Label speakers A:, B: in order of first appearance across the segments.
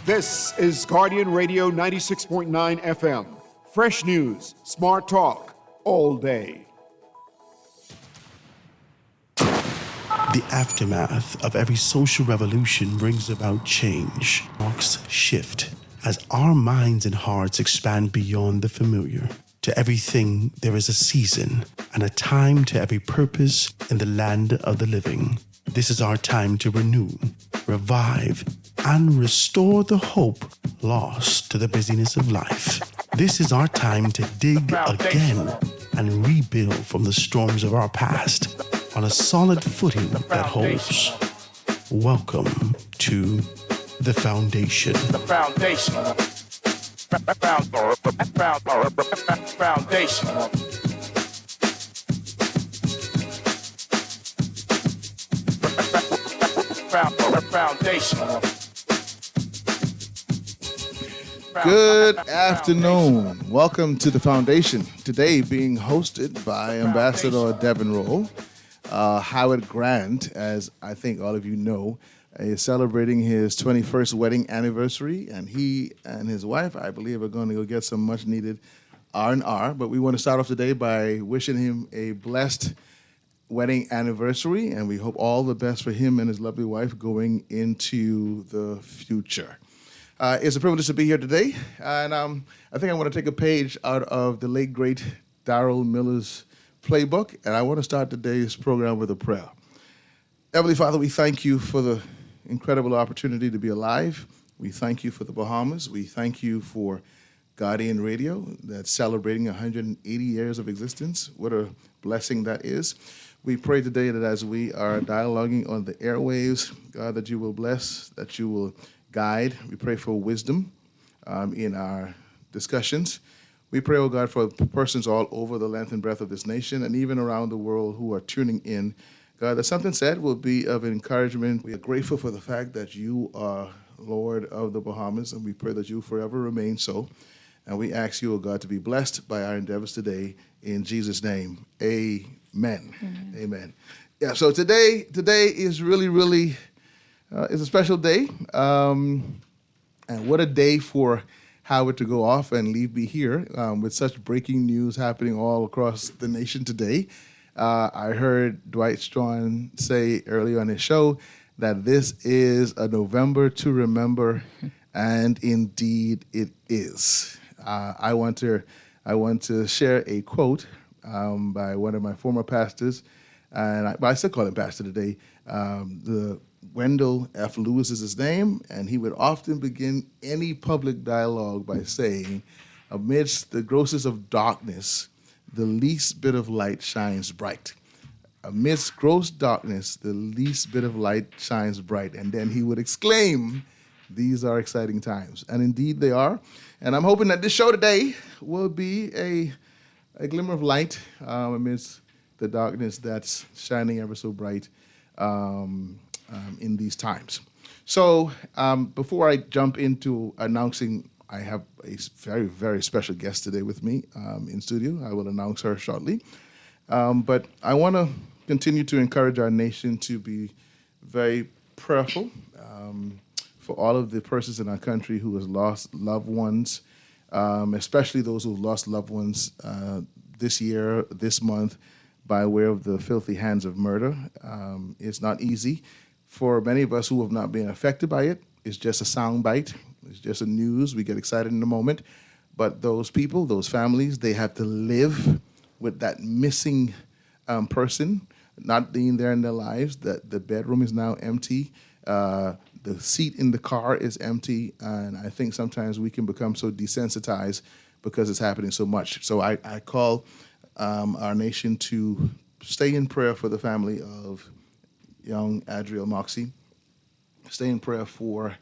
A: This is Guardian Radio 96.9 FM. Fresh news, smart talk, all day.
B: The aftermath of every social revolution brings about change, marks shift, as our minds and hearts expand beyond the familiar. To everything, there is a season and a time to every purpose in the land of the living. This is our time to renew, revive, and restore the hope lost to the busyness of life. This is our time to dig again and rebuild from the storms of our past on a solid footing that holds. Welcome to The Foundation.
C: The Foundation. Foundation.
D: Good afternoon. Welcome to The Foundation. Today being hosted by Ambassador Devin Rowe. Howard Grant, as I think all of you know, is celebrating his 21st wedding anniversary, and he and his wife, I believe, are going to go get some much-needed R&R. But we want to start off today by wishing him a blessed wedding anniversary, and we hope all the best for him and his lovely wife going into the future. It's a privilege to be here today, and I think I want to take a page out of the late, great Darrell Miller's playbook, and I want to start today's program with a prayer. Heavenly Father, we thank you for the incredible opportunity to be alive. We thank you for the Bahamas. We thank you for Guardian Radio that's celebrating 180 years of existence. What a blessing that is. We pray today that as we are dialoguing on the airwaves, God, that you will bless, that you will guide. We pray for wisdom in our discussions. We pray, oh God, for persons all over the length and breadth of this nation and even around the world who are tuning in. God, that something said will be of encouragement. We are grateful for the fact that you are Lord of the Bahamas, and we pray that you forever remain so. And we ask you, oh God, to be blessed by our endeavors today. In Jesus' name, amen. Amen. Yeah, so today is really it's a special day. And what a day for Howard to go off and leave me here with such breaking news happening all across the nation today. I heard Dwight Strawn say earlier on his show that this is a November to remember, and indeed it is. I want to share a quote by one of my former pastors, and I still call him pastor today. The Wendell F. Lewis is his name, and he would often begin any public dialogue by saying, amidst the grossest of darkness, the least bit of light shines bright. Amidst gross darkness, the least bit of light shines bright. And then he would exclaim, these are exciting times. And indeed they are. And I'm hoping that this show today will be a glimmer of light amidst the darkness that's shining ever so bright in these times. So before I jump into announcing, I have a very, very special guest today with me in studio. I will announce her shortly. But I want to continue to encourage our nation to be very prayerful for all of the persons in our country who has lost loved ones, especially those who have lost loved ones this year, this month, by way of the filthy hands of murder. It's not easy. For many of us who have not been affected by it, it's just a sound bite. It's just a news. We get excited in the moment. But those people, those families, they have to live with that missing person not being there in their lives. That the bedroom is now empty. The seat in the car is empty. And I think sometimes we can become so desensitized because it's happening so much. So I call our nation to stay in prayer for the family of young Adriel Moxie. Stay in prayer for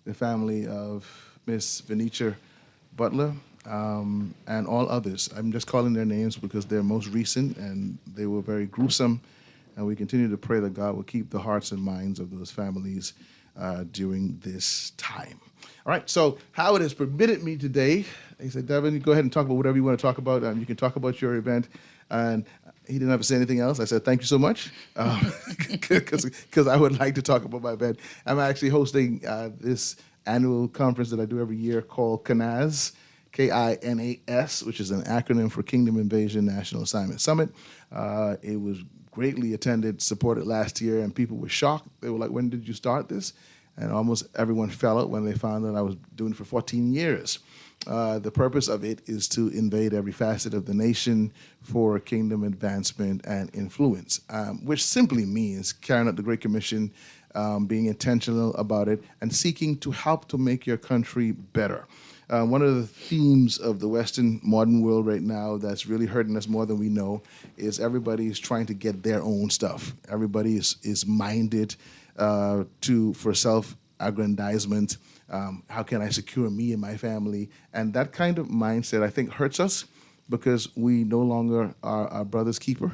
D: the family of Miss Venetia Butler, and all others. I'm just calling their names because they're most recent and they were very gruesome. And we continue to pray that God will keep the hearts and minds of those families during this time. All right, so Howard has permitted me today. He said, Devin, you go ahead and talk about whatever you want to talk about. You can talk about your event. And He didn't have to say anything else. I said, thank you so much, because I would like to talk about my bed. I'm actually hosting this annual conference that I do every year called KINAS, KINAS, which is an acronym for Kingdom Invasion National Assignment Summit. It was greatly attended, supported last year, and people were shocked. They were like, when did you start this? And almost everyone fell out when they found that I was doing it for 14 years. The purpose of it is to invade every facet of the nation for kingdom advancement and influence, which simply means carrying out the Great Commission, being intentional about it, and seeking to help to make your country better. One of the themes of the Western modern world right now that's really hurting us more than we know is everybody's trying to get their own stuff. Everybody is minded for self-aggrandizement. How can I secure me and my family? And that kind of mindset, I think, hurts us because we no longer are our brother's keeper.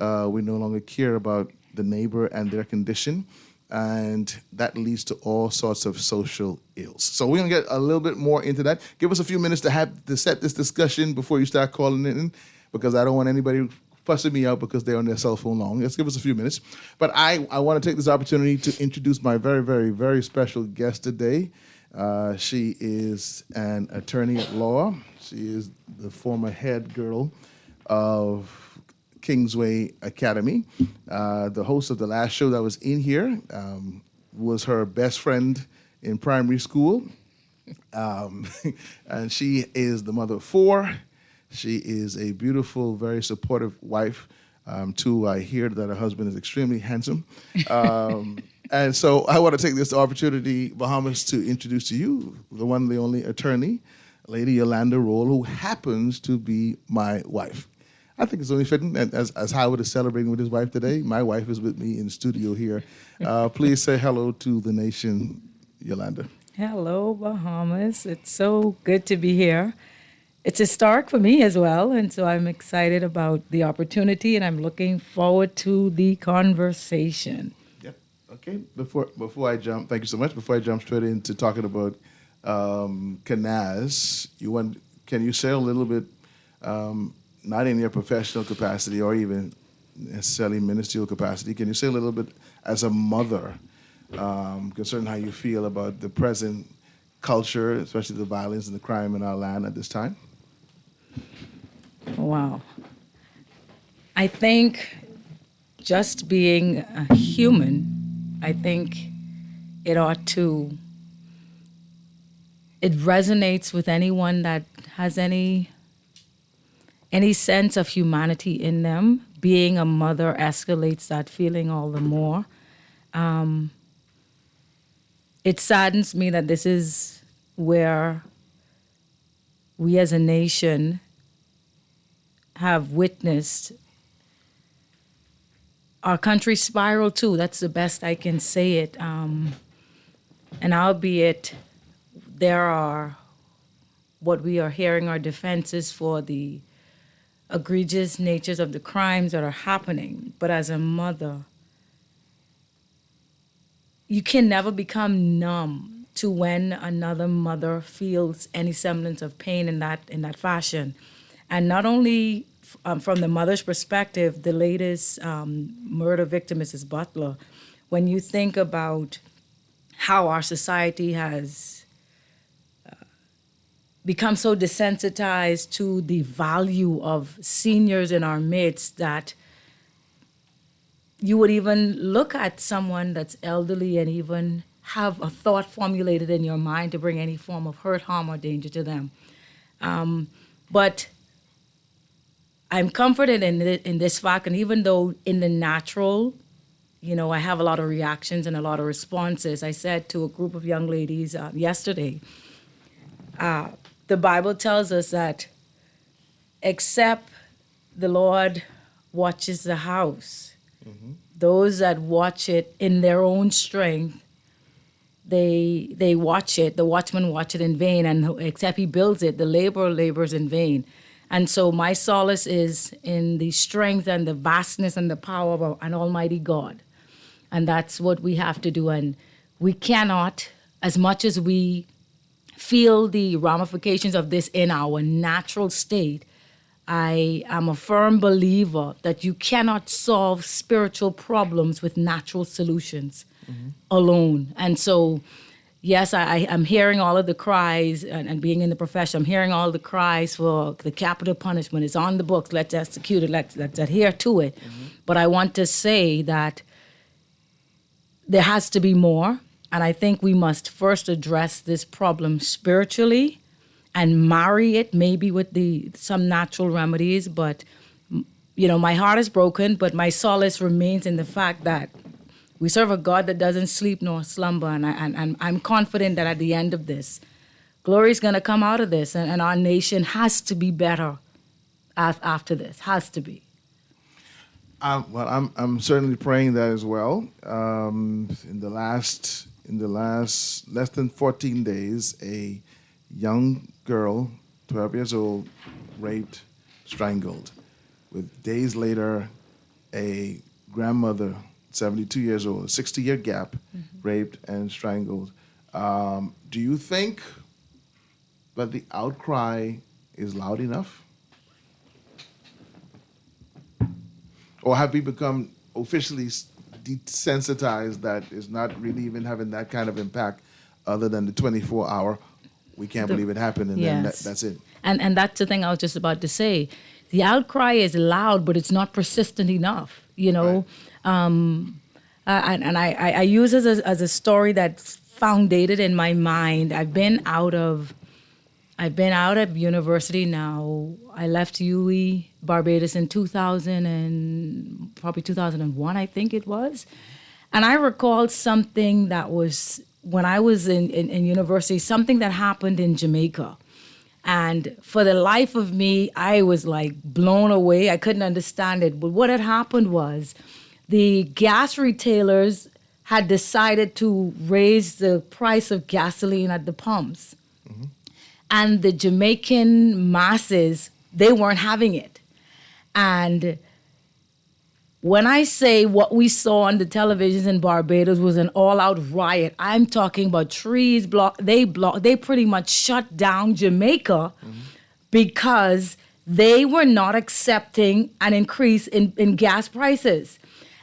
D: We no longer care about the neighbor and their condition. And that leads to all sorts of social ills. So we're going to get a little bit more into that. Give us a few minutes to set this discussion before you start calling it in, because I don't want anybody fussing me out because they're on their cell phone long. Let's give us a few minutes. But I want to take this opportunity to introduce my very, very, very special guest today. She is an attorney at law. She is the former head girl of Kingsway Academy. The host of the last show that was in here was her best friend in primary school. And she is the mother of 4. She is a beautiful, very supportive wife. Too, I hear that her husband is extremely handsome. And so I want to take this opportunity, Bahamas, to introduce to you the one, the only attorney, Lady Yolanda Rolle, who happens to be my wife. I think it's only fitting, and as Howard is celebrating with his wife today, my wife is with me in the studio here. Please say hello to the nation, Yolanda.
C: Hello, Bahamas. It's so good to be here. It's historic for me as well, and so I'm excited about the opportunity, and I'm looking forward to the conversation.
D: Yep. Okay. Before I jump, thank you so much. Before I jump straight into talking about KINAS, can you say a little bit, not in your professional capacity or even necessarily ministerial capacity, can you say a little bit as a mother concerning how you feel about the present culture, especially the violence and the crime in our land at this time?
C: Wow. I think just being a human, I think it resonates with anyone that has any sense of humanity in them. Being a mother escalates that feeling all the more. It saddens me that this is where we as a nation have witnessed our country spiral too. That's the best I can say it. And albeit there are, what we are hearing are defenses for the egregious natures of the crimes that are happening. But as a mother, you can never become numb to when another mother feels any semblance of pain in that fashion. And not only from the mother's perspective, the latest murder victim, Mrs. Butler, when you think about how our society has become so desensitized to the value of seniors in our midst that you would even look at someone that's elderly and even have a thought formulated in your mind to bring any form of hurt, harm, or danger to them. But I'm comforted in this fact, and even though in the natural, I have a lot of reactions and a lot of responses, I said to a group of young ladies yesterday, the Bible tells us that except the Lord watches the house, those that watch it in their own strength, they watch it, the watchman watch it in vain, and except he builds it, the laborer labors in vain. And so my solace is in the strength and the vastness and the power of an almighty God. And that's what we have to do. And we cannot, as much as we feel the ramifications of this in our natural state, I am a firm believer that you cannot solve spiritual problems with natural solutions alone. And so, yes, I'm hearing all of the cries, and being in the profession, I'm hearing all the cries for the capital punishment. It's on the books. Let's execute it. Let's adhere to it. But I want to say that there has to be more. And I think we must first address this problem spiritually and marry it maybe with some natural remedies. But, my heart is broken, but my solace remains in the fact that we serve a God that doesn't sleep nor slumber. And I'm confident that at the end of this, glory is going to come out of this. And our nation has to be better after this, has to be.
D: Well, I'm certainly praying that as well. In the last less than 14 days, a young girl, 12 years old, raped, strangled. With days later, a grandmother, 72 years old, a 60-year gap, raped and strangled. Do you think that the outcry is loud enough? Or have we become officially desensitized that it's not really even having that kind of impact other than the 24-hour, we can't believe it happened, and then that's it? And
C: that's the thing I was just about to say. The outcry is loud, but it's not persistent enough, Right. I use it as a story that's founded in my mind. I've been out of university now. I left UE Barbados in 2001, I think it was. And I recalled something that was, when I was in university, something that happened in Jamaica. And for the life of me, I was like blown away. I couldn't understand it. But what had happened was the gas retailers had decided to raise the price of gasoline at the pumps. Mm-hmm. And the Jamaican masses, they weren't having it. And when I say what we saw on the televisions in Barbados was an all-out riot, I'm talking about trees they pretty much shut down Jamaica because they were not accepting an increase in gas prices.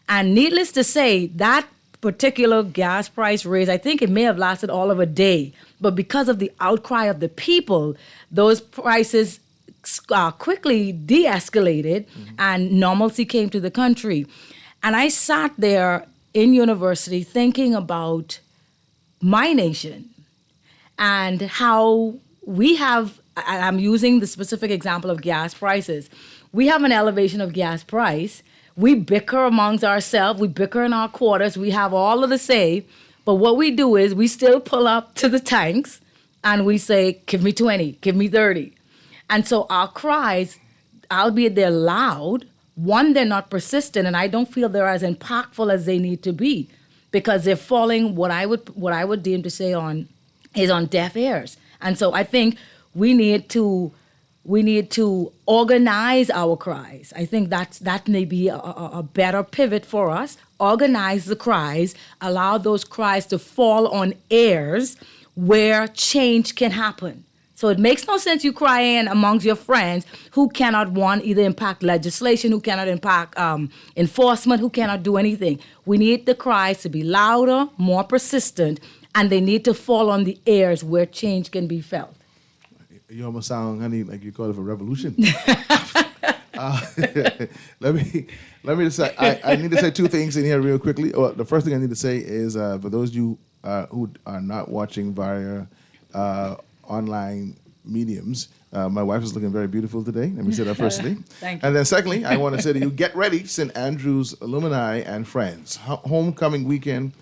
C: And needless to say, that particular gas price raise, I think it may have lasted all of a day. But because of the outcry of the people, those prices quickly de-escalated and normalcy came to the country. And I sat there in university thinking about my nation and how we have, I'm using the specific example of gas prices. We have an elevation of gas price. We bicker amongst ourselves. We bicker in our quarters. We have all of the say. But what we do is we still pull up to the tanks and we say, give me 20, give me 30. And so our cries, albeit they're loud, one, they're not persistent, and I don't feel they're as impactful as they need to be because they're falling, what I would deem to say on deaf ears. And so I think we need to organize our cries. I think that may be a better pivot for us. Organize the cries, allow those cries to fall on ears where change can happen. So it makes no sense you crying amongst your friends who cannot, either impact legislation, who cannot impact enforcement, who cannot do anything. We need the cries to be louder, more persistent, and they need to fall on the ears where change can be felt.
D: You almost sound, honey, like you call it a revolution. Let me just say, I need to say two things in here real quickly. The first thing I need to say is for those of you who are not watching via online mediums, my wife is looking very beautiful today. Let me say that firstly.
C: Thank you.
D: And then secondly, I want to say to you, get ready, St. Andrews alumni and friends. Homecoming weekend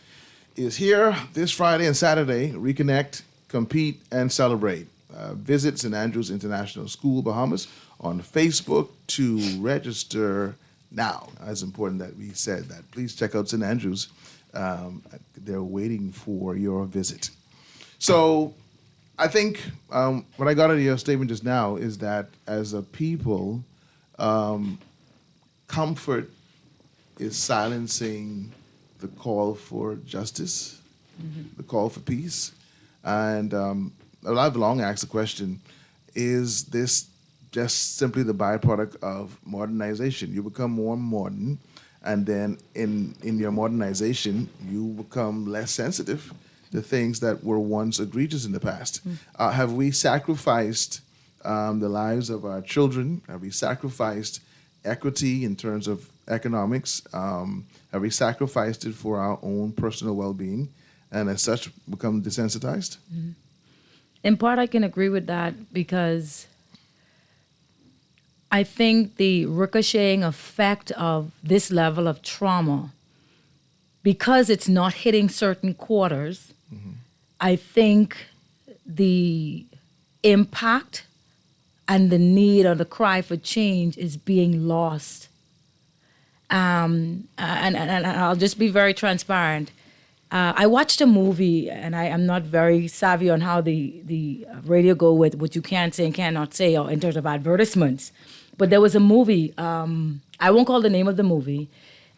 D: is here this Friday and Saturday. Reconnect, compete, and celebrate. Visit St. Andrews International School, Bahamas on Facebook to register now. It's important that we said that. Please check out St. Andrews. They're waiting for your visit. So I think what I got out of your statement just now is that as a people, comfort is silencing the call for justice, the call for peace. And I've long asked the question, is this just simply the byproduct of modernization. You become more modern, and then in your modernization, you become less sensitive to things that were once egregious in the past. Have we sacrificed the lives of our children? Have we sacrificed equity in terms of economics? Have we sacrificed it for our own personal well-being, and as such become desensitized?
C: In part, I can agree with that because I think the ricocheting effect of this level of trauma, because it's not hitting certain quarters, I think the impact and the need or the cry for change is being lost. And I'll just be very transparent. I watched a movie, and I'm not very savvy on how the radio go with what you can say and cannot say or in terms of advertisements. But there was a movie, I won't call the name of the movie.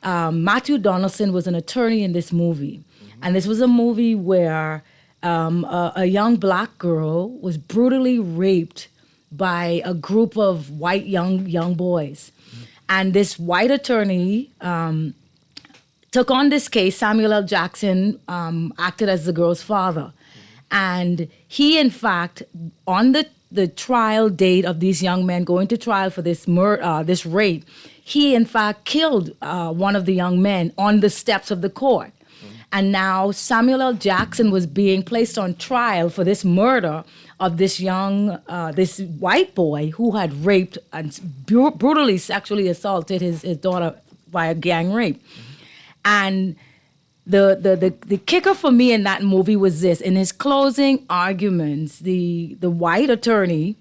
C: Matthew Donaldson was an attorney in this movie. And this was a movie where a young black girl was brutally raped by a group of white young boys. And this white attorney took on this case. Samuel L. Jackson acted as the girl's father. And he, in fact, on the trial date of these young men going to trial for this this rape, he, in fact, killed one of the young men on the steps of the court. And now Samuel L. Jackson was being placed on trial for this murder of this this white boy who had raped and brutally sexually assaulted his daughter by a gang rape. And the kicker for me in that movie was this: in his closing arguments, the white attorney,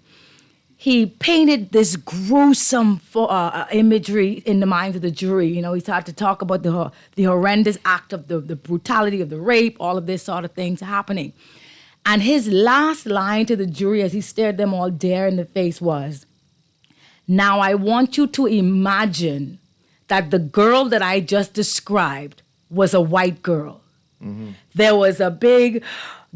C: he painted this gruesome imagery in the minds of the jury. You know, he started to talk about the horrendous act of the brutality of the rape, all of this sort of things happening. And his last line to the jury as he stared them all dare in the face was, "Now I want you to imagine that the girl that I just described was a white girl." There was a big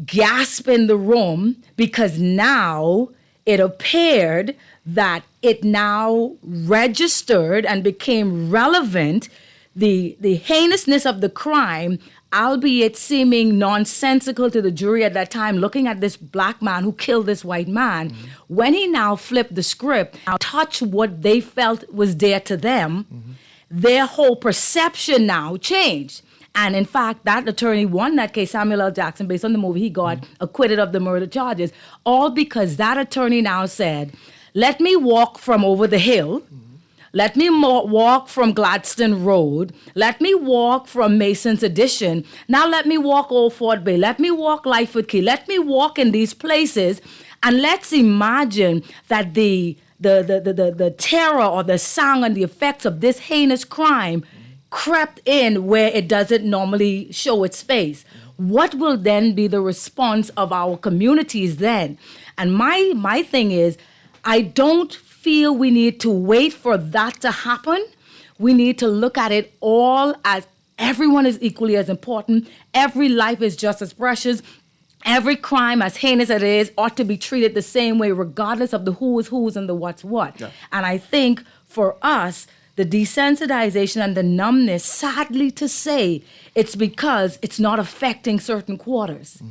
C: gasp in the room because now it appeared that it now registered and became relevant, the heinousness of the crime, albeit seeming nonsensical to the jury at that time, looking at this black man who killed this white man. When he now flipped the script, touch what they felt was there to them, their whole perception now changed. And in fact, that attorney won that case, Samuel L. Jackson, based on the movie. He got acquitted of the murder charges, all because that attorney now said, let me walk from over the hill. Let me walk from Gladstone Road. Let me walk from Mason's Addition. Now let me walk Old Fort Bay. Let me walk Lightfoot Key. Let me walk in these places. And let's imagine that the terror or the sound and the effects of this heinous crime crept in where it doesn't normally show its face. What will then be the response of our communities then? And my thing is, I don't feel we need to wait for that to happen. We need to look at it all as everyone is equally as important. Every life is just as precious. Every crime, as heinous as it is, ought to be treated the same way, regardless of the who is who's and the what's what. Yeah. And I think for us, the desensitization and the numbness, sadly to say, it's because it's not affecting certain quarters.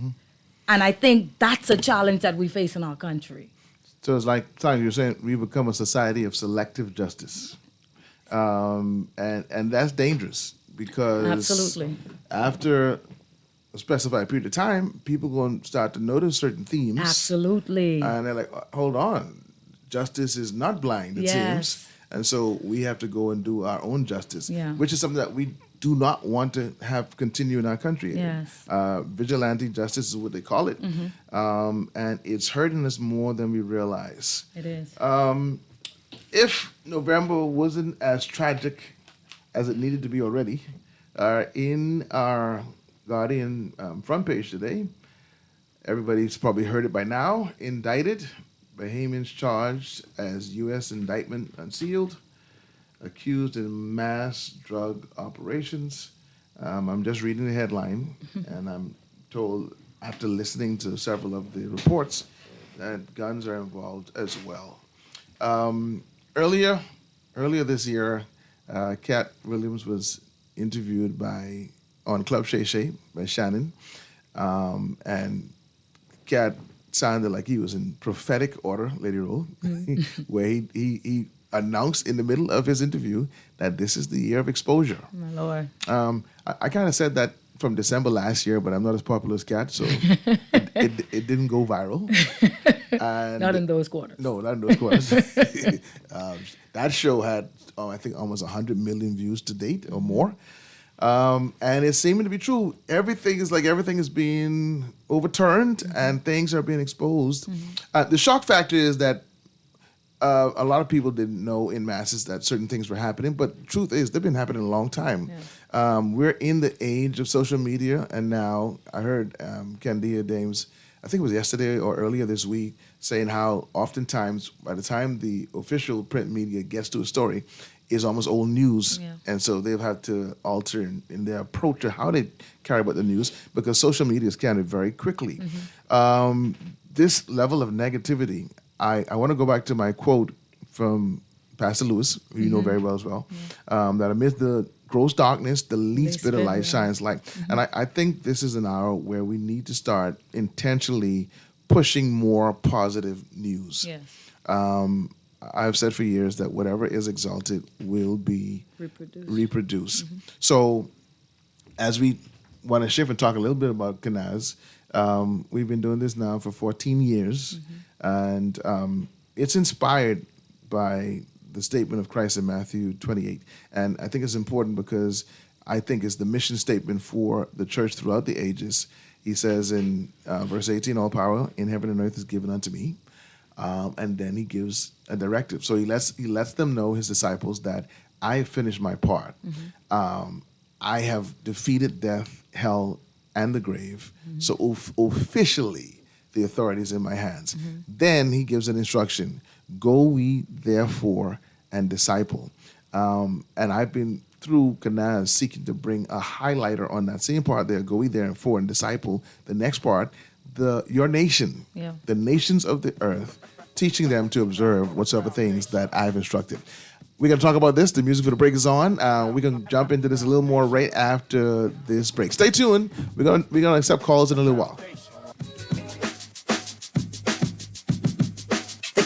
C: And I think that's a challenge that we face in our country.
D: So it's like you're saying, we become a society of selective justice. And that's dangerous because
C: absolutely,
D: after a specified period of time, people going to start to notice certain themes.
C: Absolutely.
D: And they're like, hold on, justice is not blind, it seems. And so we have to go and do our own justice, which is something that we do not want to have continue in our country.
C: Yes.
D: Vigilante justice is what they call it. And it's hurting us more than we realize.
C: It is.
D: If November wasn't as tragic as it needed to be already, in our Guardian front page today, everybody's probably heard it by now, indicted, Bahamians charged as U.S. indictment unsealed, accused in mass drug operations. I'm just reading the headline, and I'm told, after listening to several of the reports, that guns are involved as well. Earlier this year, Cat Williams was interviewed on Club Shay Shay by Shannon, and Cat sounded like he was in prophetic order, Lady Roll, where he announced in the middle of his interview that this is the year of exposure.
C: My Lord.
D: I kind of said that from December last year, but I'm not as popular as Cat, so it didn't go viral. And
C: Not in those quarters.
D: No, not in those quarters. That show had, I think, almost 100 million views to date or more. And it's seeming to be true. Everything is being overturned and things are being exposed. The shock factor is that a lot of people didn't know in masses that certain things were happening, but the truth is they've been happening a long time. Yeah. We're in the age of social media, and now I heard Candia Dames, I think it was yesterday or earlier this week, saying how oftentimes by the time the official print media gets to a story, is almost old news.
C: Yeah.
D: And so they've had to alter in their approach to how they carry about the news because social media is carried very quickly. This level of negativity, I want to go back to my quote from Pastor Lewis, who you know very well as well, that amidst the gross darkness, the least bit of light shines light. And I think this is an hour where we need to start intentionally pushing more positive news.
C: Yes.
D: I've said for years that whatever is exalted will be reproduced. So as we want to shift and talk a little bit about Kenaz, we've been doing this now for 14 years, and it's inspired by the statement of Christ in Matthew 28. And I think it's important because I think it's the mission statement for the church throughout the ages. He says in verse 18, all power in heaven and earth is given unto me. And then he gives a directive. So he lets them know, his disciples, that I have finished my part. I have defeated death, hell, and the grave. So officially, the authority is in my hands. Then he gives an instruction: go ye therefore and disciple. And I've been through Kenaz seeking to bring a highlighter on that same part there: go ye therefore and disciple. The next part, your nation, the nations of the earth, teaching them to observe whatsoever things that I've instructed. We're going to talk about this. The music for the break is on. We're going to jump into this a little more right after this break. Stay tuned. We're going to accept calls in a little while.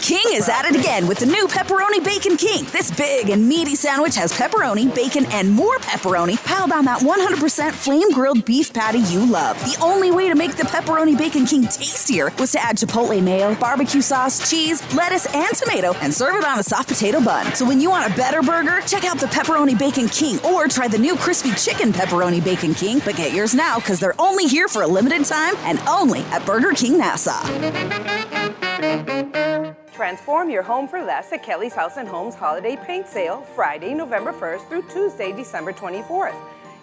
E: King is at it again with the new Pepperoni Bacon King. This big and meaty sandwich has pepperoni, bacon, and more pepperoni piled on that 100% flame-grilled beef patty you love. The only way to make the Pepperoni Bacon King tastier was to add chipotle mayo, barbecue sauce, cheese, lettuce, and tomato, and serve it on a soft potato bun. So when you want a better burger, check out the Pepperoni Bacon King or try the new crispy chicken Pepperoni Bacon King. But get yours now because they're only here for a limited time and only at Burger King Nassau.
F: Transform your home for less at Kelly's House and Homes Holiday Paint Sale, Friday, November 1st through Tuesday, December 24th.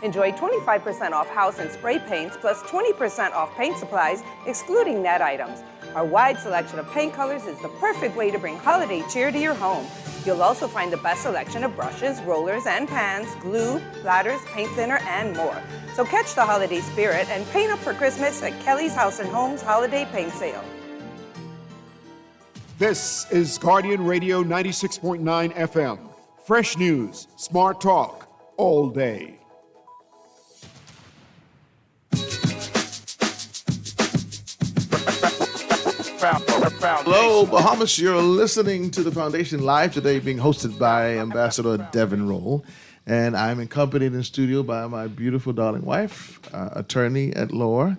F: Enjoy 25% off house and spray paints plus 20% off paint supplies, excluding net items. Our wide selection of paint colors is the perfect way to bring holiday cheer to your home. You'll also find the best selection of brushes, rollers, and pans, glue, ladders, paint thinner, and more. So catch the holiday spirit and paint up for Christmas at Kelly's House and Homes Holiday Paint Sale.
A: This is Guardian Radio 96.9 FM. Fresh news, smart talk, all day.
D: Hello, Bahamas. You're listening to The Foundation Live today, being hosted by Ambassador Devin Roll. And I'm accompanied in studio by my beautiful darling wife, attorney at law,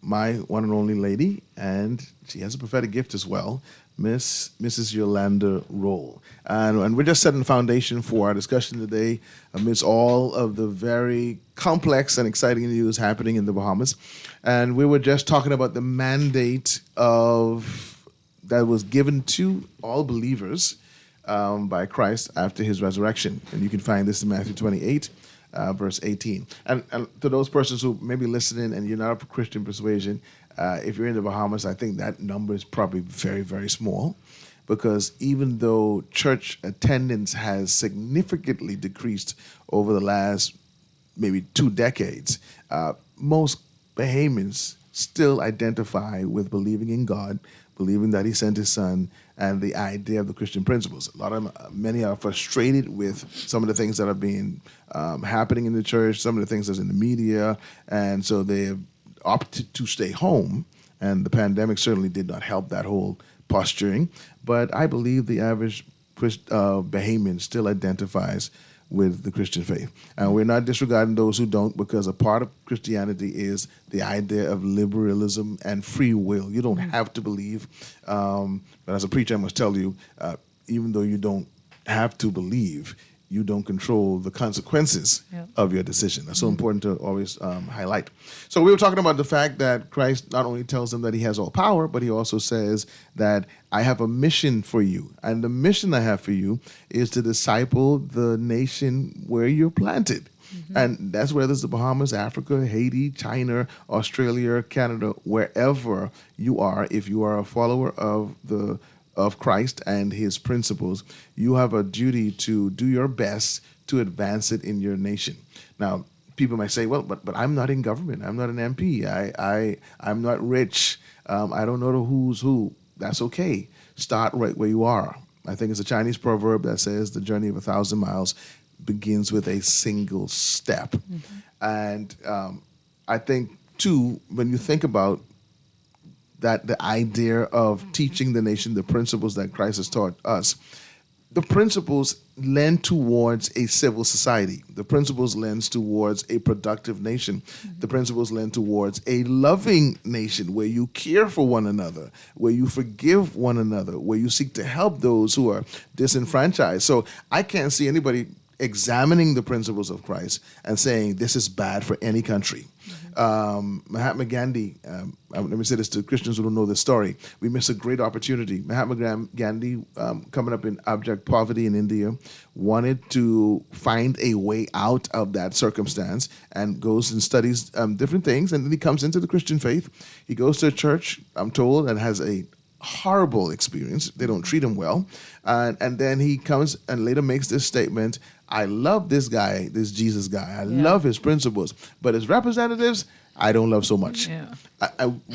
D: my one and only lady, and she has a prophetic gift as well, Mrs. Yolanda Roll. And we're just setting the foundation for our discussion today amidst all of the very complex and exciting news happening in the Bahamas. And we were just talking about the mandate that was given to all believers by Christ after his resurrection. And you can find this in Matthew 28. Verse 18. And to those persons who may be listening and you're not of Christian persuasion, if you're in the Bahamas, I think that number is probably very, very small, because even though church attendance has significantly decreased over the last maybe 2 decades, most Bahamians still identify with believing in God, believing that He sent His Son, and the idea of the Christian principles. Many are frustrated with some of the things that are being happening in the church, some of the things that's in the media, and so they have opted to stay home. And the pandemic certainly did not help that whole posturing. But I believe the average Bahamian still identifies with the Christian faith. And we're not disregarding those who don't, because a part of Christianity is the idea of liberalism and free will. You don't have to believe. But as a preacher, I must tell you, even though you don't have to believe, you don't control the consequences of your decision. That's so important to always highlight. So we were talking about the fact that Christ not only tells them that He has all power, but He also says that I have a mission for you. And the mission I have for you is to disciple the nation where you're planted. And that's whether it's the Bahamas, Africa, Haiti, China, Australia, Canada, wherever you are. If you are a follower of Christ and His principles, you have a duty to do your best to advance it in your nation. Now, people might say, well, but I'm not in government. I'm not an MP. I'm not rich. I don't know the who's who. That's okay. Start right where you are. I think it's a Chinese proverb that says the journey of 1,000 miles begins with a single step. And I think, too, when you think about that, the idea of teaching the nation the principles that Christ has taught us, the principles lend towards a civil society. The principles lend towards a productive nation. The principles lend towards a loving nation where you care for one another, where you forgive one another, where you seek to help those who are disenfranchised. So I can't see anybody examining the principles of Christ and saying this is bad for any country. Mahatma Gandhi, let me say this to Christians who don't know this story, we missed a great opportunity. Mahatma Gandhi, coming up in abject poverty in India, wanted to find a way out of that circumstance and goes and studies different things, and then he comes into the Christian faith. He goes to a church, I'm told, and has a horrible experience. They don't treat him well. And then he comes and later makes this statement, I love this guy, this Jesus guy. I love his principles, but his representatives, I don't love so much.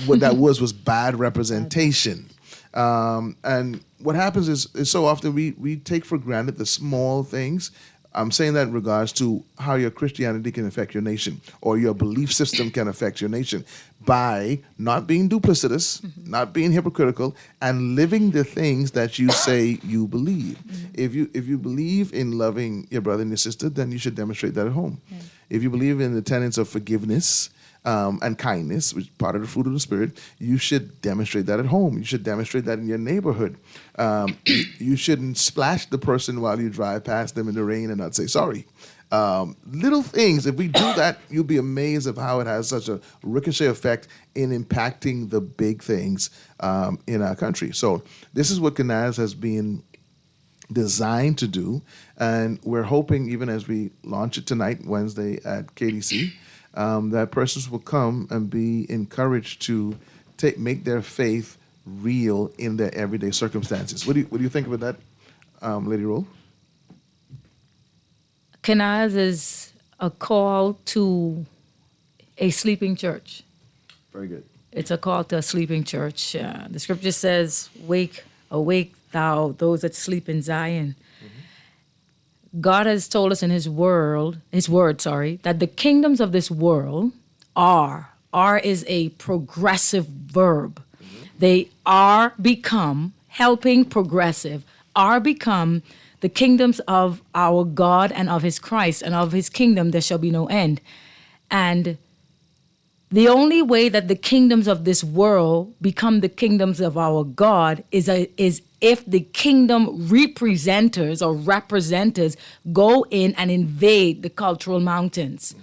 D: What that was bad representation. And what happens is so often we take for granted the small things. I'm saying that in regards to how your Christianity can affect your nation, or your belief system can affect your nation, by not being duplicitous, not being hypocritical, and living the things that you say you believe. If you believe in loving your brother and your sister, then you should demonstrate that at home. If you believe in the tenets of forgiveness and kindness, which is part of the fruit of the Spirit, you should demonstrate that at home. You should demonstrate that in your neighborhood. You shouldn't splash the person while you drive past them in the rain and not say sorry. Little things, if we do that, you'll be amazed of how it has such a ricochet effect in impacting the big things in our country. So this is what Kenaz has been designed to do, and we're hoping, even as we launch it tonight, Wednesday at KDC, that persons will come and be encouraged to make their faith real in their everyday circumstances. What do you think about that, Lady Roll?
C: Kenaz is a call to a sleeping church.
D: Very good.
C: It's a call to a sleeping church. The scripture says, "Wake, awake, thou those that sleep in Zion." God has told us in His word, that the kingdoms of this world are is a progressive verb. They are become, helping progressive, are become the kingdoms of our God and of His Christ, and of His kingdom there shall be no end. And the only way that the kingdoms of this world become the kingdoms of our God is if the kingdom representers or representers go in and invade the cultural mountains.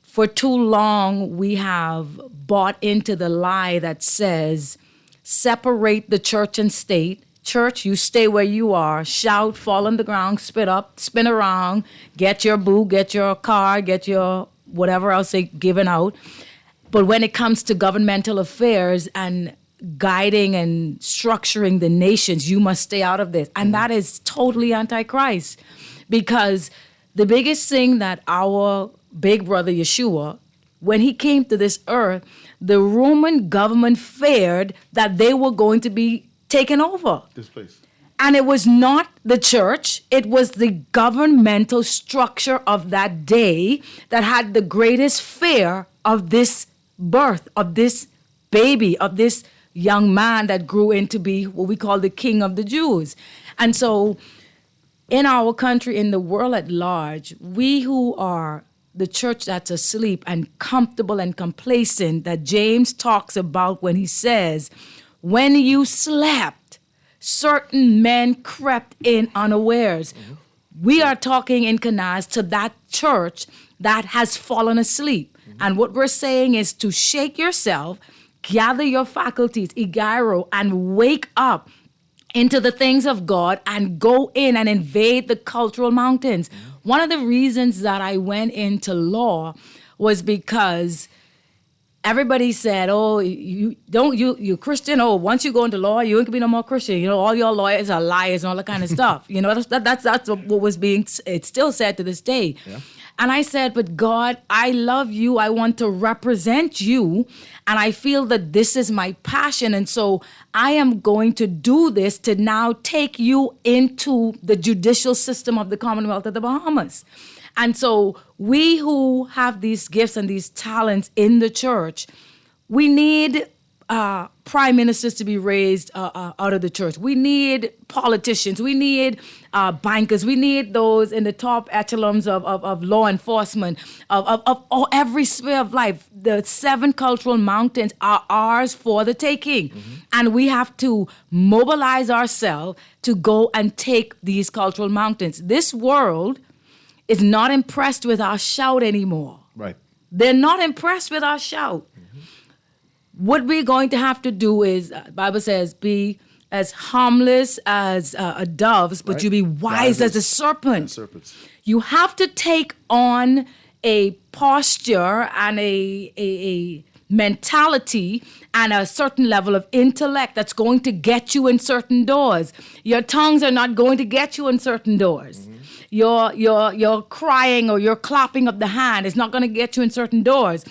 C: For too long, we have bought into the lie that says, separate the church and state. Church, you stay where you are, shout, fall on the ground, spit up, spin around, get your boo, get your car, get your whatever else they given out. But when it comes to governmental affairs and guiding and structuring the nations, you must stay out of this. And that is totally anti-Christ, because the biggest thing that our big brother Yeshua when he came to this earth, the Roman government feared that they were going to be taken over.
D: This place.
C: And it was not the church, it was the governmental structure of that day that had the greatest fear of this birth, of this baby, of this young man that grew into be what we call the king of the Jews. And so in our country, in the world at large, we who are the church that's asleep and comfortable and complacent that James talks about when he says, when you slept, certain men crept in unawares. Mm-hmm. We are talking in Kanaz to that church that has fallen asleep. Mm-hmm. And what we're saying is to shake yourself, gather your faculties, Igairo, and wake up into the things of God and go in and invade the cultural mountains. Mm-hmm. One of the reasons that I went into law was because everybody said, oh, you Christian, oh, once you go into law, you ain't gonna be no more Christian. You know, all your lawyers are liars and all that kind of stuff. You know, that's what was being, it's still said to this day. Yeah. And I said, but God, I love you. I want to represent you. And I feel that this is my passion. And so I am going to do this to now take you into the judicial system of the Commonwealth of the Bahamas. And so we who have these gifts and these talents in the church, we need prime ministers to be raised out of the church. We need politicians. We need bankers. We need those in the top echelons of law enforcement, of every sphere of life. The 7 cultural mountains are ours for the taking. Mm-hmm. And we have to mobilize ourselves to go and take these cultural mountains. This world is not impressed with our shout anymore.
D: Right.
C: They're not impressed with our shout. What we're going to have to do is, the Bible says, be as harmless as doves, but you be wise as a serpent. You have to take on a posture and a mentality and a certain level of intellect that's going to get you in certain doors. Your tongues are not going to get you in certain doors. Mm-hmm. Your crying or your clapping of the hand is not going to get you in certain doors.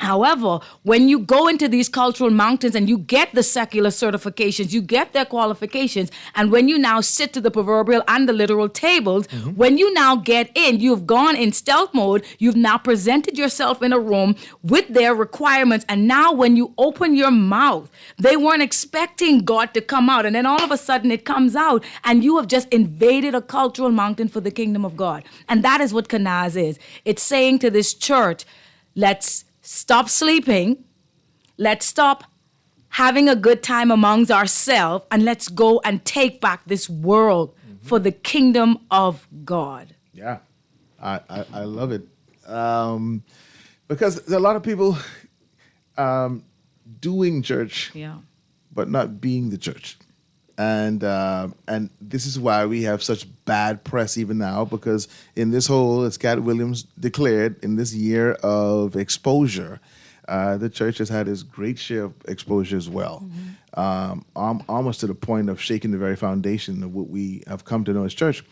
C: However, when you go into these cultural mountains and you get the secular certifications, you get their qualifications, and when you now sit to the proverbial and the literal tables, mm-hmm. when you now get in, you've gone in stealth mode, you've now presented yourself in a room with their requirements, and now when you open your mouth, they weren't expecting God to come out, and then all of a sudden it comes out, and you have just invaded a cultural mountain for the kingdom of God. And that is what Kanaz is. It's saying to this church, let's stop sleeping. Let's stop having a good time amongst ourselves, and let's go and take back this world mm-hmm. for the kingdom of God.
D: Yeah, I love it. Because there's a lot of people doing church, but not being the church. And this is why we have such bad press even now, because in this whole, as Cat Williams declared, in this year of exposure, the church has had its great share of exposure as well. Mm-hmm. Almost to the point of shaking the very foundation of what we have come to know as church.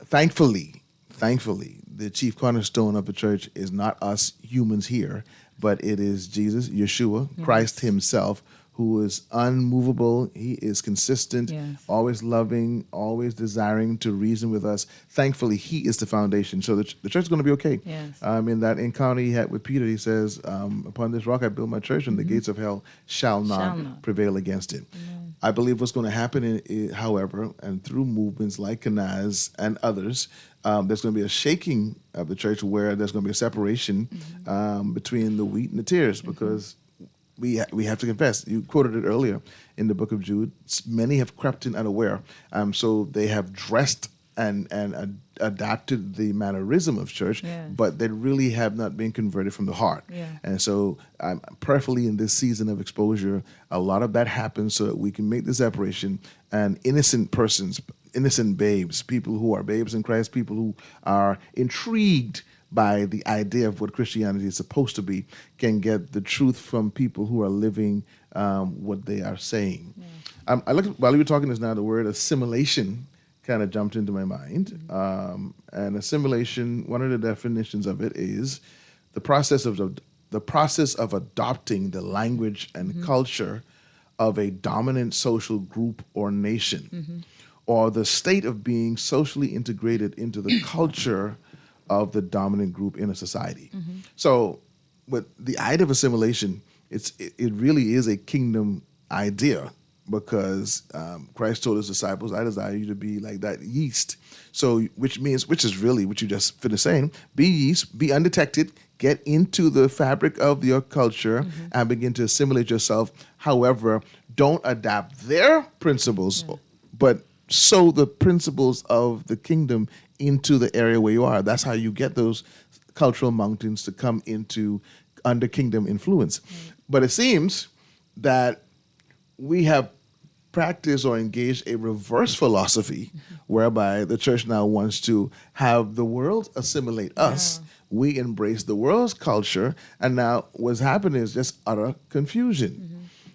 D: Thankfully, the chief cornerstone of the church is not us humans here, but it is Jesus, Yeshua, Christ himself, who is unmovable. He is consistent, always loving, always desiring to reason with us. Thankfully, he is the foundation. So the church is going to be okay. Yes. In that encounter he had with Peter, he says, upon this rock I build my church, and the gates of hell shall not prevail against it. Amen. I believe what's going to happen, however, and through movements like Kanaz and others, there's going to be a shaking of the church where there's going to be a separation between the wheat and the tares, because we have to confess. You quoted it earlier in the book of Jude. Many have crept in unaware, so they have dressed and adapted the mannerism of church, but they really have not been converted from the heart. Yeah. And so, prayerfully in this season of exposure, a lot of that happens so that we can make the separation, and innocent persons, innocent babes, people who are babes in Christ, people who are intrigued by the idea of what Christianity is supposed to be, can get the truth from people who are living what they are saying. Yeah. I looked, while you were talking just now, the word assimilation kind of jumped into my mind. And assimilation, one of the definitions of it is the process of the process of adopting the language and culture of a dominant social group or nation, or the state of being socially integrated into the culture of the dominant group in a society. So, with the idea of assimilation, it really is a kingdom idea, because Christ told his disciples, "I desire you to be like that yeast." So, which is really what you just finished saying: be yeast, be undetected, get into the fabric of your culture, and begin to assimilate yourself. However, don't adapt their principles, but sow the principles of the kingdom into the area where you are. That's how you get those cultural mountains to come into under kingdom influence. But it seems that we have practiced or engaged a reverse philosophy whereby the church now wants to have the world assimilate us. We embrace the world's culture, and now what's happening is just utter confusion.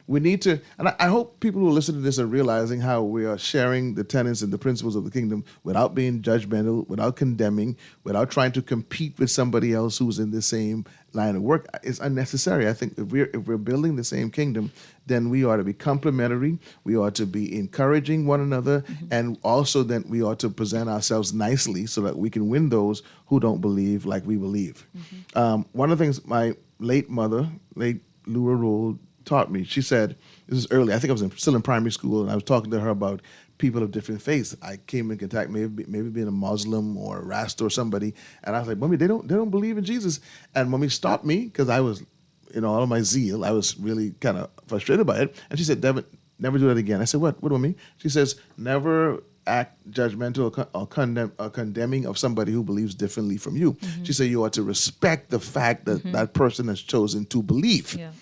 D: We need to, and I hope people who listen to this are realizing how we are sharing the tenets and the principles of the kingdom without being judgmental, without condemning, without trying to compete with somebody else who's in the same line of work. It's unnecessary. I think if we're building the same kingdom, then we ought to be complementary. We ought to be encouraging one another, and also then we ought to present ourselves nicely so that we can win those who don't believe like we believe. One of the things my late mother, late Lura Roll, taught me, she said, this is early, I think I was still in primary school, and I was talking to her about people of different faiths. I came in contact maybe being a Muslim or a Rasta or somebody, and I was like, "Mommy, they don't believe in Jesus." And Mommy stopped me, because I was, all of my zeal, I was really kind of frustrated by it. And she said, "Devin, never do that again." I said, What, Mommy?" She says, "Never act judgmental or condemning of somebody who believes differently from you." She said, "You ought to respect the fact that that person has chosen to believe."
C: Yeah.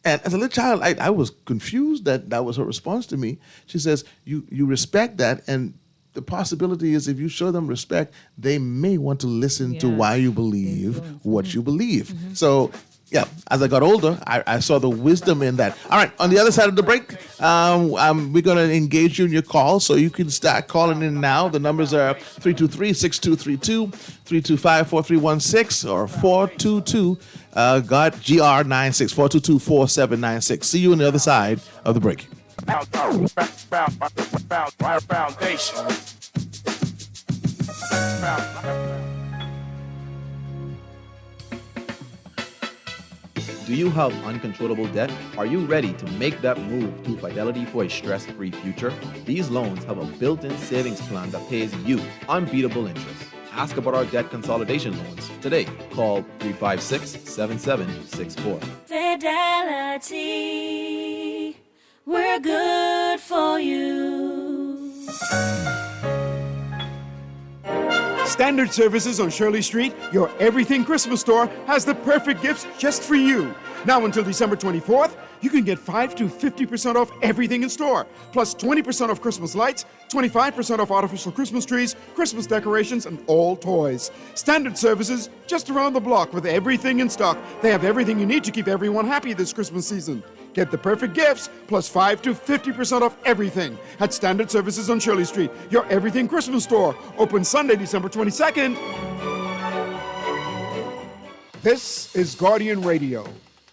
D: And as a little child, I was confused that was her response to me. She says, you respect that, and the possibility is if you show them respect, they may want to listen to why you believe what you believe. So, yeah, as I got older, I saw the wisdom in that. All right, on the other side of the break, we're going to engage you in your call, so you can start calling in now. The numbers are 323-6232, 325-4316, or 422 GR96, 422-4796. See you on the other side of the break.
G: Foundation.
H: Do you have uncontrollable debt? Are you ready to make that move to Fidelity for a stress-free future? These loans have a built-in savings plan that pays you unbeatable interest. Ask about our debt consolidation loans today. Call 356-7764.
I: Fidelity, we're good for you.
A: Standard Services on Shirley Street, your everything Christmas store, has the perfect gifts just for you. Now until December 24th, you can get 5 to 50% off everything in store, plus 20% off Christmas lights, 25% off artificial Christmas trees, Christmas decorations, and all toys. Standard Services, just around the block with everything in stock. They have everything you need to keep everyone happy this Christmas season. Get the perfect gifts, plus 5 to 50% off everything at Standard Services on Shirley Street, your everything Christmas store. Open Sunday, December 22nd. This is Guardian Radio,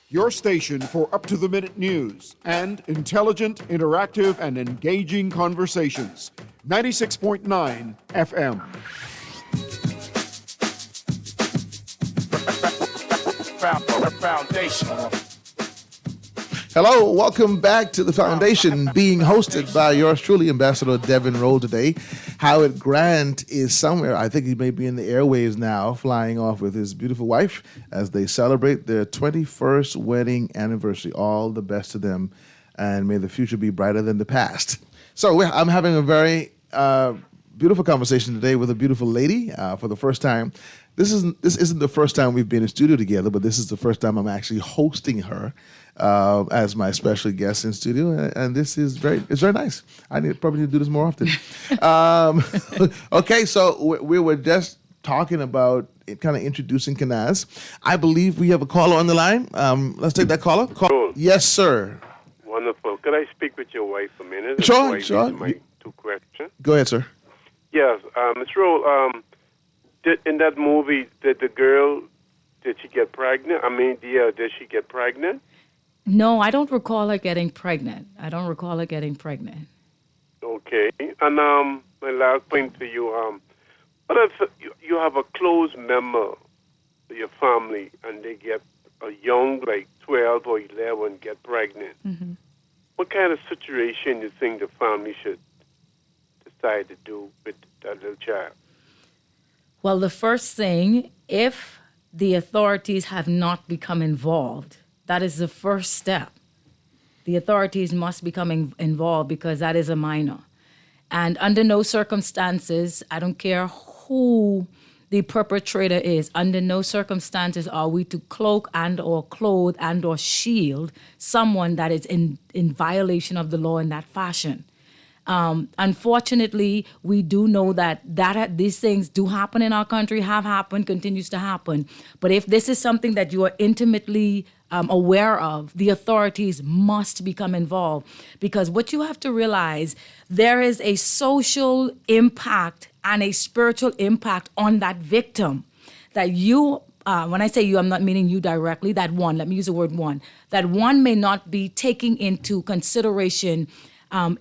A: your station for up-to-the-minute news and intelligent, interactive, and engaging conversations. 96.9 FM.
G: Foundation.
D: Hello, welcome back to The Foundation, being hosted by yours truly, Ambassador Devin Roll today. Howard Grant is somewhere, I think he may be in the airwaves now, flying off with his beautiful wife as they celebrate their 21st wedding anniversary. All the best to them, and may the future be brighter than the past. So I'm having a very beautiful conversation today with a beautiful lady for the first time. This isn't the first time we've been in studio together, but this is the first time I'm actually hosting her as my special guest in studio, and this is very nice. I probably need to do this more often. Okay, so we were just talking about kind of introducing Kanaz. I believe we have a caller on the line. Let's take that caller. Yes, sir.
J: Wonderful. Could I speak with your wife a minute?
D: Sure.
J: My two questions.
D: Go ahead, sir.
J: Yes, Ms. Roll, in that movie, did the girl did she get pregnant? Did she get pregnant?
C: No, I don't recall her getting pregnant.
J: Okay. And my last point to you, what if you have a close member of your family and they get a young, like 12 or 11, get pregnant?
C: Mm-hmm.
J: What kind of situation you think the family should decide to do with that little child?
C: Well, the first thing, if the authorities have not become involved, that is the first step. The authorities must become involved because that is a minor. And under no circumstances, I don't care who the perpetrator is, under no circumstances are we to cloak and or clothe and or shield someone that is in violation of the law in that fashion. Unfortunately, we do know that these things do happen in our country, have happened, continues to happen. But if this is something that you are intimately aware of, the authorities must become involved. Because what you have to realize, there is a social impact and a spiritual impact on that victim that you, when I say you, I'm not meaning you directly, that one, let me use the word one, that one may not be taking into consideration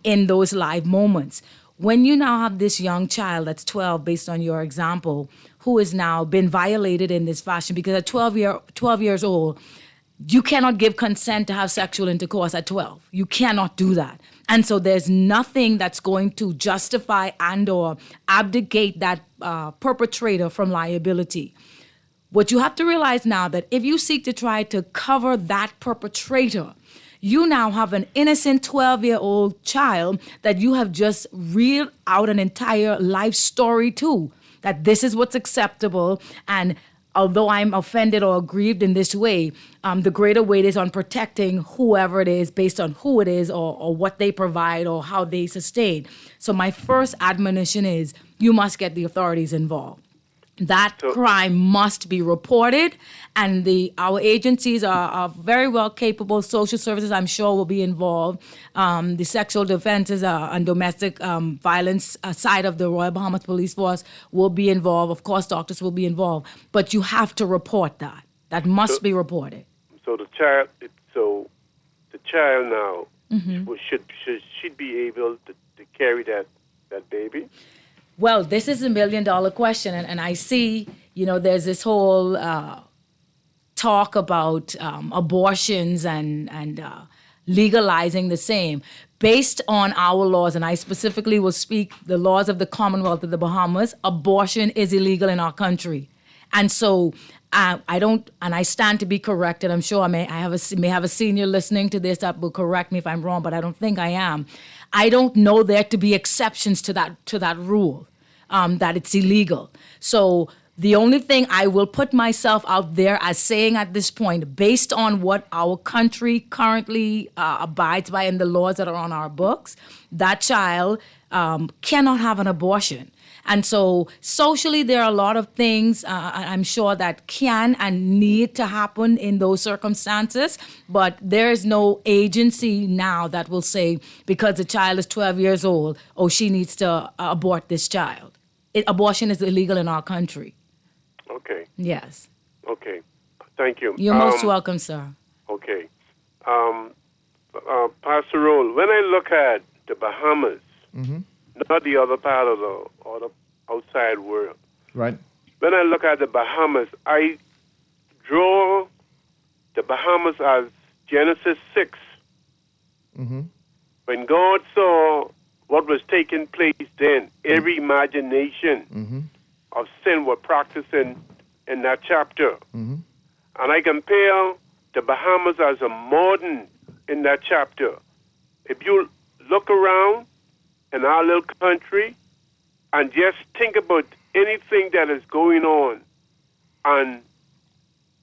C: in those live moments. When you now have this young child that's 12, based on your example, who has now been violated in this fashion, because at 12 years old, you cannot give consent to have sexual intercourse at 12. You cannot do that. And so there's nothing that's going to justify and or abdicate that perpetrator from liability. What you have to realize now that if you seek to try to cover that perpetrator, you now have an innocent 12-year-old child that you have just reeled out an entire life story to, that this is what's acceptable. And although I'm offended or aggrieved in this way, the greater weight is on protecting whoever it is based on who it is or what they provide or how they sustain. So my first admonition is you must get the authorities involved. That crime must be reported, and our agencies are very well capable. Social services, I'm sure, will be involved. The sexual defenses and domestic violence side of the Royal Bahamas Police Force will be involved. Of course, doctors will be involved. But you have to report that. That must be reported.
J: So the child now should be able to carry that baby?
C: Well, this is $1 million question, and I see, there's this whole talk about abortions and legalizing the same. Based on our laws, and I specifically will speak the laws of the Commonwealth of the Bahamas, abortion is illegal in our country. And so I stand to be corrected. I'm sure I may have a senior listening to this that will correct me if I'm wrong, but I don't think I am. I don't know there to be exceptions to that rule, that it's illegal. So the only thing I will put myself out there as saying at this point, based on what our country currently abides by in the laws that are on our books, that child cannot have an abortion. And so socially, there are a lot of things I'm sure that can and need to happen in those circumstances. But there is no agency now that will say, because the child is 12 years old, she needs to abort this child. Abortion is illegal in our country.
J: Okay.
C: Yes.
J: Okay. Thank you.
C: You're most welcome, sir.
J: Okay. Pastor Roll, when I look at the Bahamas, not the other part of the outside world.
D: Right.
J: When I look at the Bahamas, I draw the Bahamas as Genesis 6. When God saw what was taking place then, every imagination of sin were practicing in that chapter. And I compare the Bahamas as a modern in that chapter. If you look around in our little country and just think about anything that is going on and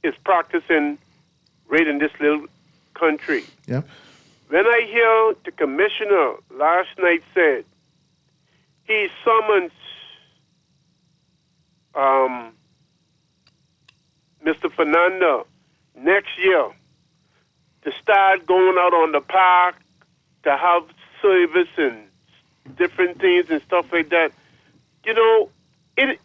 J: is practicing right in this little country.
D: Yeah.
J: When I hear the commissioner last night said he summons Mr. Fernando next year to start going out on the park to have service and different things and stuff like that, it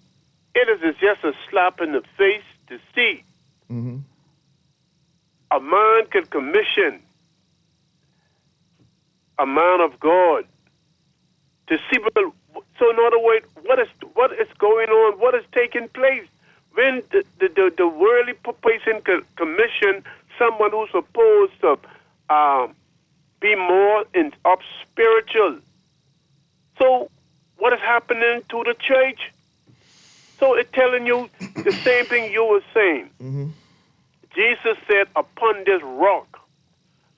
J: is just a slap in the face to see a man could commission a man of God to see. So in other words, what is going on? What is taking place when the worldly person commission someone who's supposed to be more up spiritual? So what is happening to the church? So it's telling you the same thing you were saying. Jesus said, upon this rock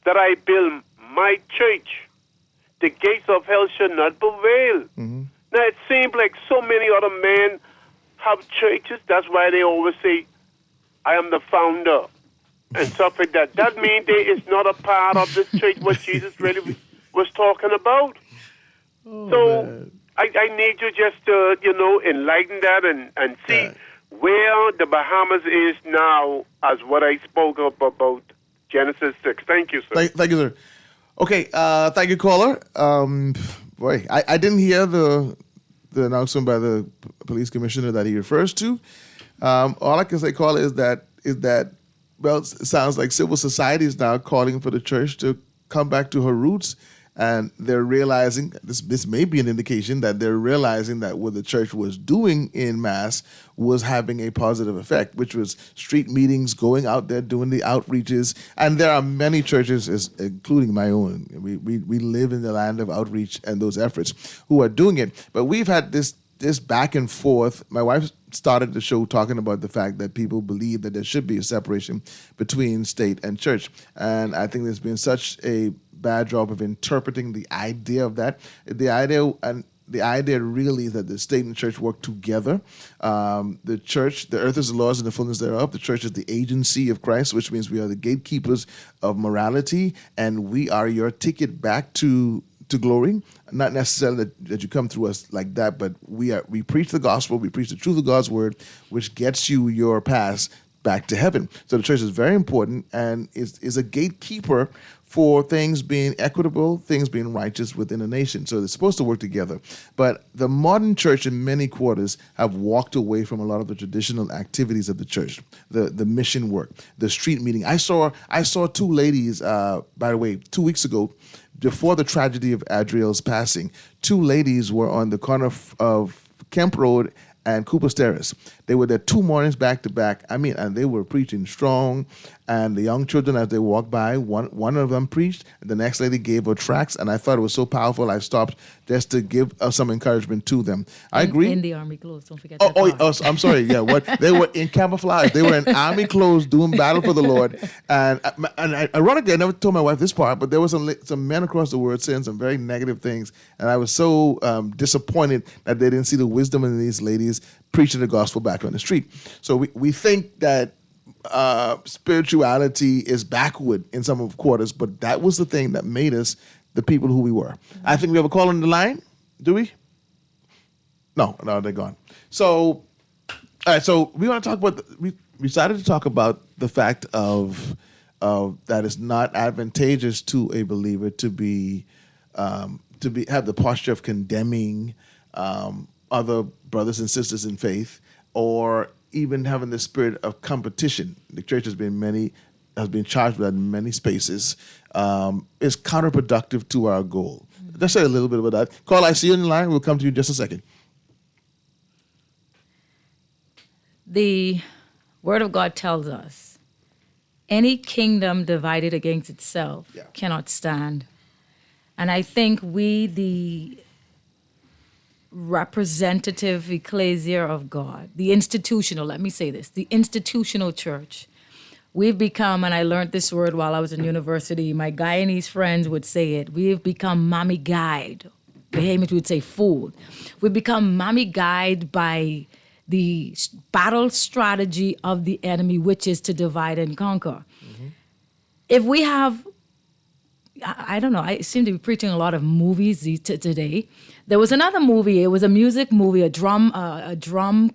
J: that I build my church, the gates of hell shall not prevail. Now, it seems like so many other men have churches. That's why they always say, I am the founder and stuff like that. That means there is not a part of this church what Jesus really was talking about. I need you just to, enlighten that and see where the Bahamas is now as what I spoke about Genesis 6. Thank you, sir.
D: Thank you, sir. Okay, thank you, caller. Boy, I didn't hear the announcement by the police commissioner that he refers to. All I can say, caller, is that well, it sounds like civil society is now calling for the church to come back to her roots. And they're realizing, this may be an indication that they're realizing that what the church was doing in mass was having a positive effect, which was street meetings, going out there, doing the outreaches. And there are many churches, including my own. We live in the land of outreach and those efforts, who are doing it. But we've had this back and forth. My wife started the show talking about the fact that people believe that there should be a separation between state and church. And I think there's been such a bad job of interpreting the idea of that. The idea really is that the state and church work together. The church, the earth is the Lord's and the fullness thereof. The church is the agency of Christ, which means we are the gatekeepers of morality, and we are your ticket back to glory. Not necessarily that you come through us like that, but we preach the gospel, we preach the truth of God's word, which gets you your pass back to heaven. So the church is very important and is a gatekeeper for things being equitable, things being righteous within a nation. So they're supposed to work together. But the modern church in many quarters have walked away from a lot of the traditional activities of the church, the mission work, the street meeting. I saw two ladies, by the way, 2 weeks ago, before the tragedy of Adriel's passing, two ladies were on the corner of Kemp Road and Cooper's Terrace. They were there 2 mornings back to back. And they were preaching strong. And the young children, as they walked by, one of them preached. And the next lady gave her tracts. And I thought it was so powerful, I stopped just to give some encouragement to them. I agree.
C: In the army clothes, don't forget that part.
D: I'm sorry. Yeah, they were in camouflage. They were in army clothes doing battle for the Lord. And ironically, I never told my wife this part, but there was some men across the world saying some very negative things. And I was so disappointed that they didn't see the wisdom in these ladies preaching the gospel back on the street. So we think that spirituality is backward in some of quarters, but that was the thing that made us the people who we were. I think we have a call on the line. Do we? No, they're gone. So, all right. So we want to talk about. We decided to talk about the fact of that it's not advantageous to a believer to have the posture of condemning other brothers and sisters in faith, or even having the spirit of competition. The church has been charged with that in many spaces. Is counterproductive to our goal. Let's say a little bit about that. Carl, I see you on the line. We'll come to you in just a second.
C: The Word of God tells us, any kingdom divided against itself cannot stand. And I think we, the representative ecclesia of God, the institutional church, we've become, and I learned this word while I was in university, my Guyanese friends would say it, we've become mommy guide. Bahamians would say fooled. We've become mommy guide by the battle strategy of the enemy, which is to divide and conquer. If we have, I don't know, I seem to be preaching a lot of movies today. There was another movie, it was a music movie, a drum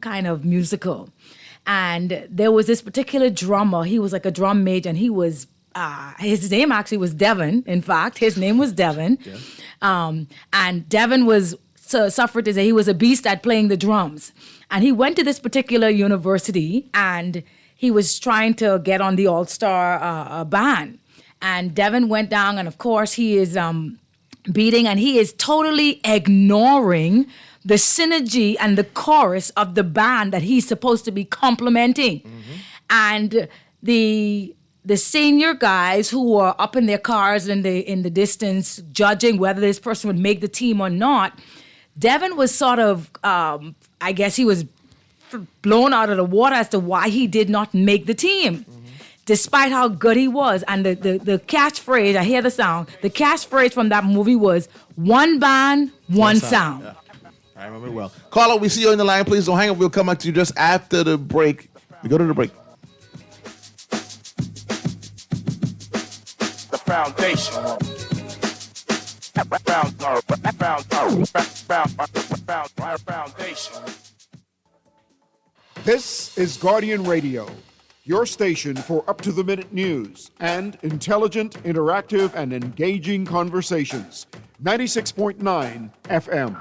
C: kind of musical. And there was this particular drummer, he was like a drum major, and he was, his name actually was Devin, in fact, his name was Devin. Yeah. And Devin was suffered to say he was a beast at playing the drums. And he went to this particular university, and he was trying to get on the All-Star band. And Devin went down, and of course he is beating, and he is totally ignoring the synergy and the chorus of the band that he's supposed to be complimenting. And the senior guys who were up in their cars in the distance judging whether this person would make the team or not, Devin was sort of, I guess he was blown out of the water as to why he did not make the team, despite how good he was. And the catchphrase, I hear the sound, the catchphrase from that movie was, one band, one sound.
D: Yeah. I remember it well. Caller, we see you on the line. Please don't hang up. We'll come back to you just after the break. We go to the break.
G: The foundation. Foundation.
A: This is Guardian Radio, your station for up-to-the-minute news and intelligent, interactive, and engaging conversations. 96.9 FM.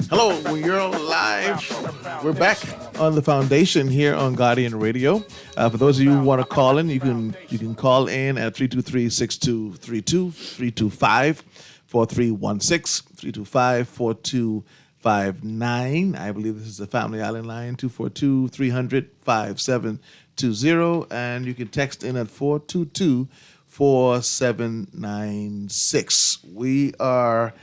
D: Hello, we're live. We're back on the foundation here on Guardian Radio. For those of you who want to call in, you can call in at 323-6232, 325-4316, 325-4259. I believe this is the Family Island line, 242-300-5720. And you can text in at 422-4796. We are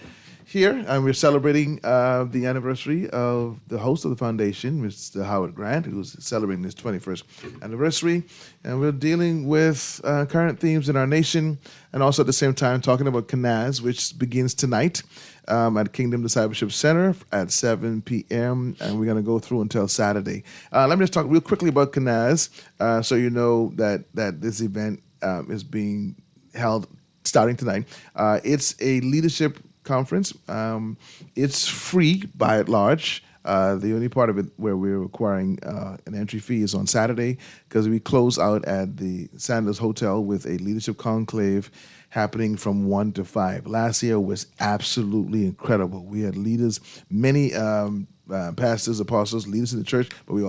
D: here, and we're celebrating the anniversary of the host of the foundation, Mr. Howard Grant, who's celebrating his 21st anniversary. And we're dealing with current themes in our nation, and also at the same time talking about Canaz, which begins tonight at Kingdom Discipleship Center at 7 p.m., and we're going to go through until Saturday. Let me just talk real quickly about Canaz, so you know that this event is being held starting tonight. It's a leadership conference. It's free by and large. The only part of it where we're requiring an entry fee is on Saturday, because we close out at the Sanders Hotel with a leadership conclave happening from 1 to 5. Last year was absolutely incredible. We had leaders, many pastors, apostles, leaders in the church, but we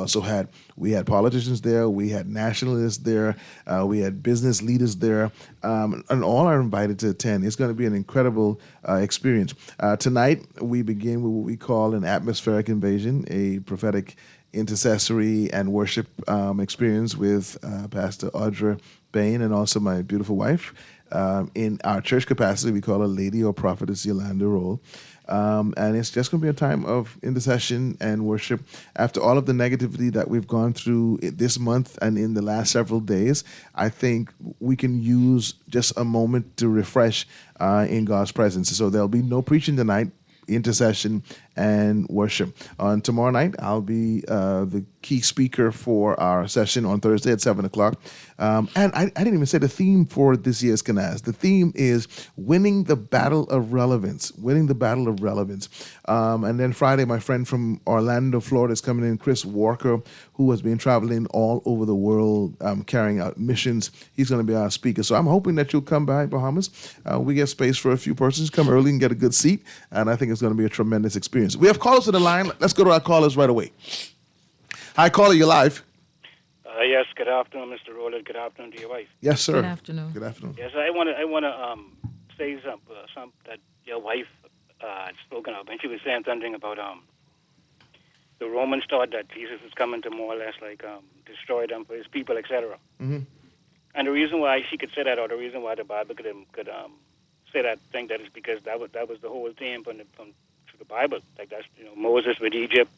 D: had politicians there, we had nationalists there, we had business leaders there, and all are invited to attend. It's going to be an incredible experience. Tonight, we begin with what we call an atmospheric invasion, a prophetic intercessory and worship experience with Pastor Audra Bain and also my beautiful wife. In our church capacity, we call her Lady or Prophetess Yolanda Roll. And it's just going to be a time of intercession and worship. After all of the negativity that we've gone through this month and in the last several days, I think we can use just a moment to refresh in God's presence. So there'll be no preaching tonight, intercession and worship. On tomorrow night, I'll be the key speaker for our session on Thursday at 7 o'clock. And I didn't even say the theme for this year's Canaz. The theme is winning the battle of relevance, winning the battle of relevance. And then Friday, my friend from Orlando, Florida is coming in, Chris Walker, who has been traveling all over the world carrying out missions. He's going to be our speaker. So I'm hoping that you'll come by Bahamas. We get space for a few persons. Come early and get a good seat. And I think it's going to be a tremendous experience. We have callers to the line. Let's go to our callers right away. Hi, caller, you're live.
K: Yes, good afternoon, Mr. Rowland. Good afternoon to your wife.
D: Yes, sir.
C: Good afternoon.
D: Good afternoon.
K: Yes, I want to say something that your wife had spoken of, and she was saying something about the Romans thought that Jesus was coming to more or less like destroy them for his people, etc.
D: Mm-hmm.
K: And the reason why she could say that, or the reason why the Bible could say that thing, that is because that was the whole theme from the Bible. Like that's Moses with Egypt,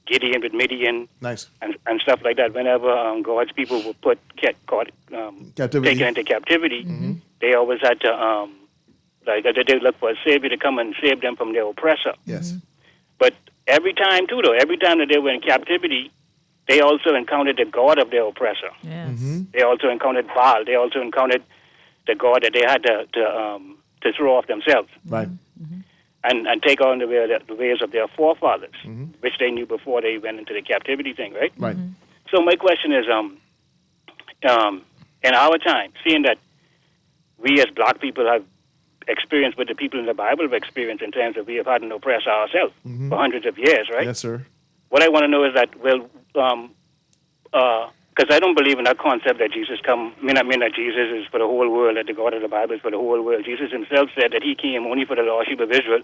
K: Gideon with Midian,
D: nice, and
K: stuff like that. Whenever God's people were taken into captivity,
D: mm-hmm.
K: they always had to they look for a savior to come and save them from their oppressor.
D: Yes,
C: mm-hmm.
K: But every time that they were in captivity, they also encountered the God of their oppressor.
C: Yes.
D: Mm-hmm.
K: They also encountered Baal. They also encountered the God that they had to throw off themselves.
D: Right.
C: Mm-hmm.
K: And take on the ways of their forefathers,
D: mm-hmm.
K: which they knew before they went into the captivity thing, right?
D: Right.
C: Mm-hmm.
K: So my question is, in our time, seeing that we as black people have experienced what the people in the Bible have experienced in terms of we have had an oppressor ourselves
D: mm-hmm.
K: for hundreds of years, right?
D: Yes, sir.
K: what I want to know is that, because I don't believe in that concept that Jesus come. I mean that Jesus is for the whole world, that the God of the Bible is for the whole world. Jesus himself said that he came only for the lost sheep of Israel,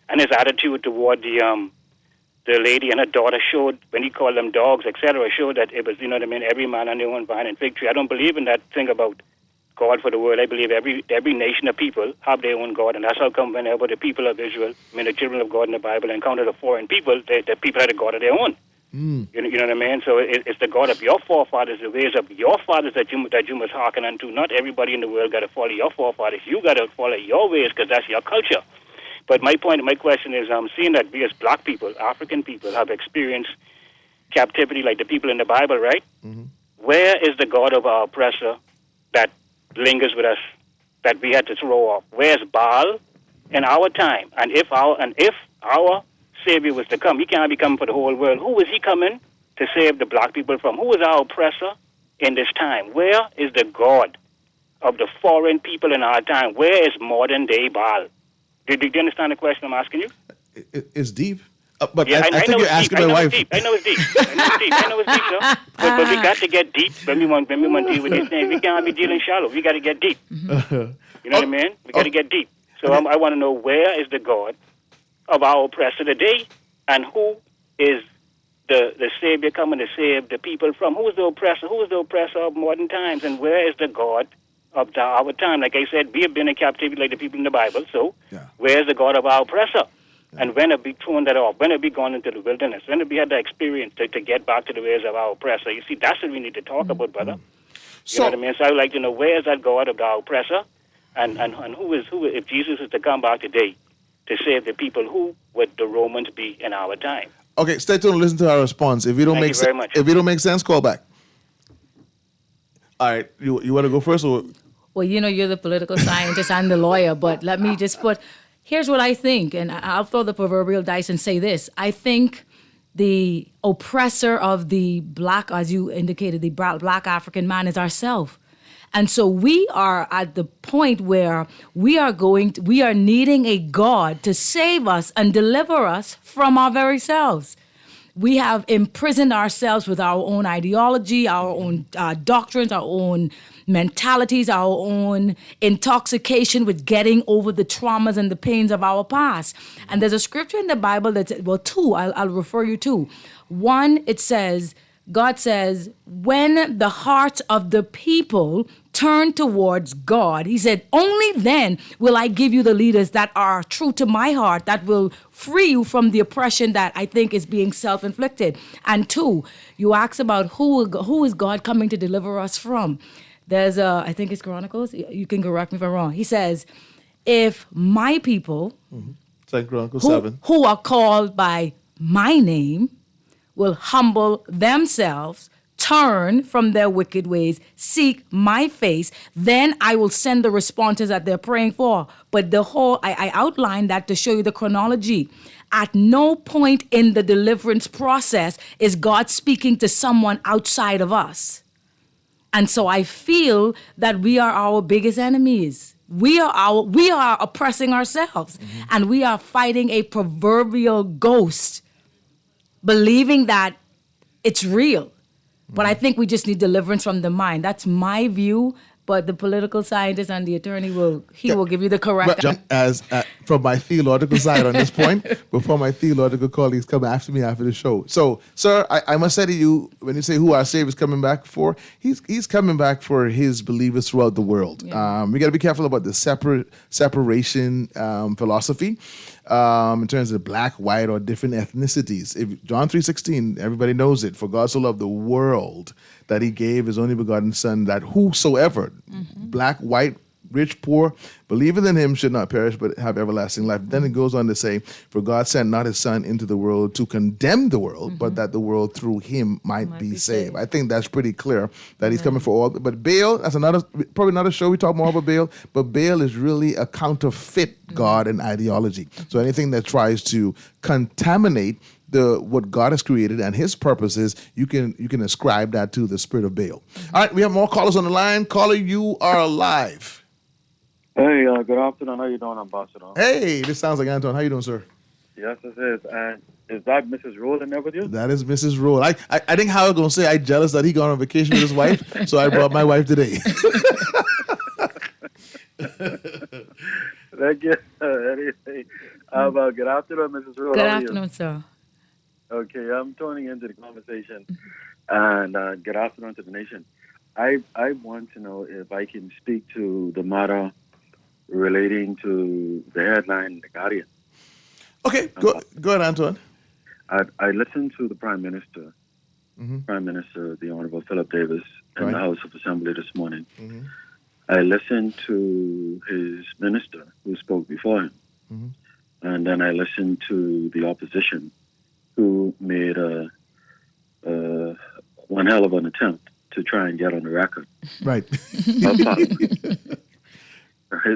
K: and his attitude toward the lady and her daughter showed, when he called them dogs, etc., showed that it was, every man on their own vine and fig tree. I don't believe in that thing about God for the world. I believe every nation of people have their own God, and that's how come whenever the people of Israel, the children of God in the Bible, encounter the foreign people, the people had a God of their own. You know what I mean? So it's the God of your forefathers, the ways of your fathers that you must hearken unto. Not everybody in the world got to follow your forefathers. You got to follow your ways because that's your culture. But my question is, seeing that we as black people, African people, have experienced captivity like the people in the Bible, right? Mm-hmm. Where is the God of our oppressor that lingers with us, that we had to throw off? Where's Baal in our time? And if our Savior was to come, he can't be coming for the whole world. Who is he coming to save the black people from? Who is our oppressor in this time? Where is the God of the foreign people in our time? Where is modern day Baal? Do you understand the question I'm asking you?
D: It's deep. But
K: yeah,
D: I think you're asking my wife.
K: I know it's deep, sir. But we got to get deep when we want to deal with these things. We can't be dealing shallow. We got to get deep.
C: Mm-hmm.
K: You know what I mean? We got to get deep. So I want to know, where is the God of our oppressor today, and who is the Savior coming to save the people from? Who is the oppressor? Who is the oppressor of modern times, and where is the God of our time? Like I said, we have been in captivity like the people in the Bible, so where is the God of our oppressor? And when have we thrown that off? When have we gone into the wilderness? When have we had the experience to get back to the ways of our oppressor? You see, that's what we need to talk about, brother. You know what I mean? So I would like to know, where is that God of our oppressor? And who, if Jesus is to come back today to save the people, who would the Romans be in our time?
D: Okay, stay tuned and listen to our response. If you don't make sense, if it don't make sense, call back. All right, you want to go first? Or?
C: Well, you're the political scientist and the lawyer, but let me just here's what I think, and I'll throw the proverbial dice and say this. I think the oppressor of the black, as you indicated, the black African man is ourselves. And so we are at the point where we are needing a God to save us and deliver us from our very selves. We have imprisoned ourselves with our own ideology, our own doctrines, our own mentalities, our own intoxication with getting over the traumas and the pains of our past. And there's a scripture in the Bible two, I'll refer you to. One, it says, God says, when the hearts of the people turn towards God, he said, only then will I give you the leaders that are true to my heart, that will free you from the oppression that I think is being self-inflicted. And two, you ask about who is God coming to deliver us from. There's I think it's Chronicles, you can correct me if I'm wrong. He says, if my people,
D: 2 Chronicles 7,
C: who are called by my name, will humble themselves, turn from their wicked ways, seek my face, then I will send the responses that they're praying for. But I outlined that to show you the chronology. At no point in the deliverance process is God speaking to someone outside of us. And so I feel that we are our biggest enemies. We are oppressing ourselves, and we are fighting a proverbial ghost, believing that it's real. But I think we just need deliverance from the mind. That's my view. But the political scientist and the attorney will give you the correct
D: answer. From my theological side on this point, before my theological colleagues come after me after the show. So, sir, I must say to you, when you say who our Savior is coming back for, he's coming back for his believers throughout the world. Yeah. We got to be careful about the separation philosophy in terms of black, white, or different ethnicities. If John 3:16, everybody knows it. For God so loved the world that he gave his only begotten son, that whosoever, black, white, rich, poor, believeth in him should not perish but have everlasting life. Then it goes on to say, for God sent not his son into the world to condemn the world, but that the world through him might be saved. I think that's pretty clear that he's coming for all. But Baal, that's probably another show we talk more about Baal, but Baal is really a counterfeit God and ideology. So anything that tries to contaminate what God has created and his purposes, you can ascribe that to the spirit of Baal. All right, we have more callers on the line. Caller, you are live.
L: Hey, good afternoon. How you doing, Ambassador?
D: Hey, this sounds like Anton. How you doing, sir?
L: Yes, it is. And is that Mrs. Roll in there with you?
D: That is Mrs. Roll. I think Howard gonna say I'm jealous that he gone on vacation with his wife, so I brought my wife today.
L: Thank you. Anyway, good afternoon, Mrs. Roll.
C: Good
L: How are you?
C: afternoon, sir.
L: Okay, I'm tuning into the conversation, and good afternoon to the nation. I want to know if I can speak to the matter relating to the headline in The Guardian.
D: Okay, go ahead, Antoine.
L: I listened to the Prime Minister,
D: Mm-hmm.
L: Prime Minister, the Honorable Philip Davis, in
D: Right.
L: the House of Assembly this morning.
D: Mm-hmm.
L: I listened to his minister who spoke before him.
D: Mhm.
L: And then I listened to the opposition who made one hell of an attempt to try and get on the record.
D: Right.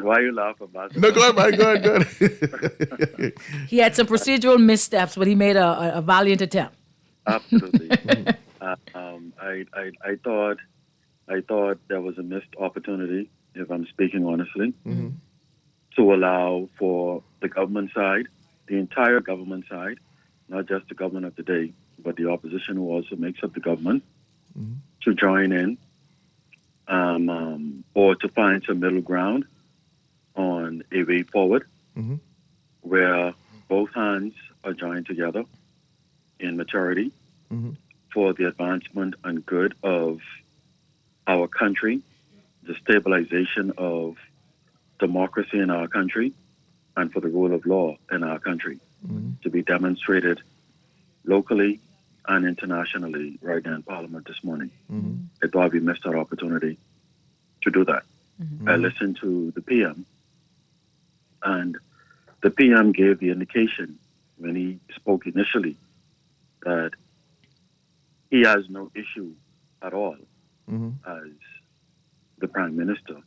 L: Why you laughing about
D: No, go ahead, Mike. Go ahead.
C: He had some procedural missteps, but he made a valiant attempt.
L: Absolutely. I thought there was a missed opportunity, if I'm speaking honestly, to allow for the government side, the entire government side, not just the government of the day, but the opposition who also makes up the government, to join in or to find some middle ground on a way forward
D: Mhm.
L: where both hands are joined together in maturity
D: Mhm.
L: for the advancement and good of our country, the stabilization of democracy in our country, and for the rule of law in our country to be demonstrated locally and internationally right now in Parliament this morning. I thought we missed our opportunity to do that. I listened to the PM, and the PM gave the indication when he spoke initially that he has no issue at all
D: Mhm.
L: as the Prime Minister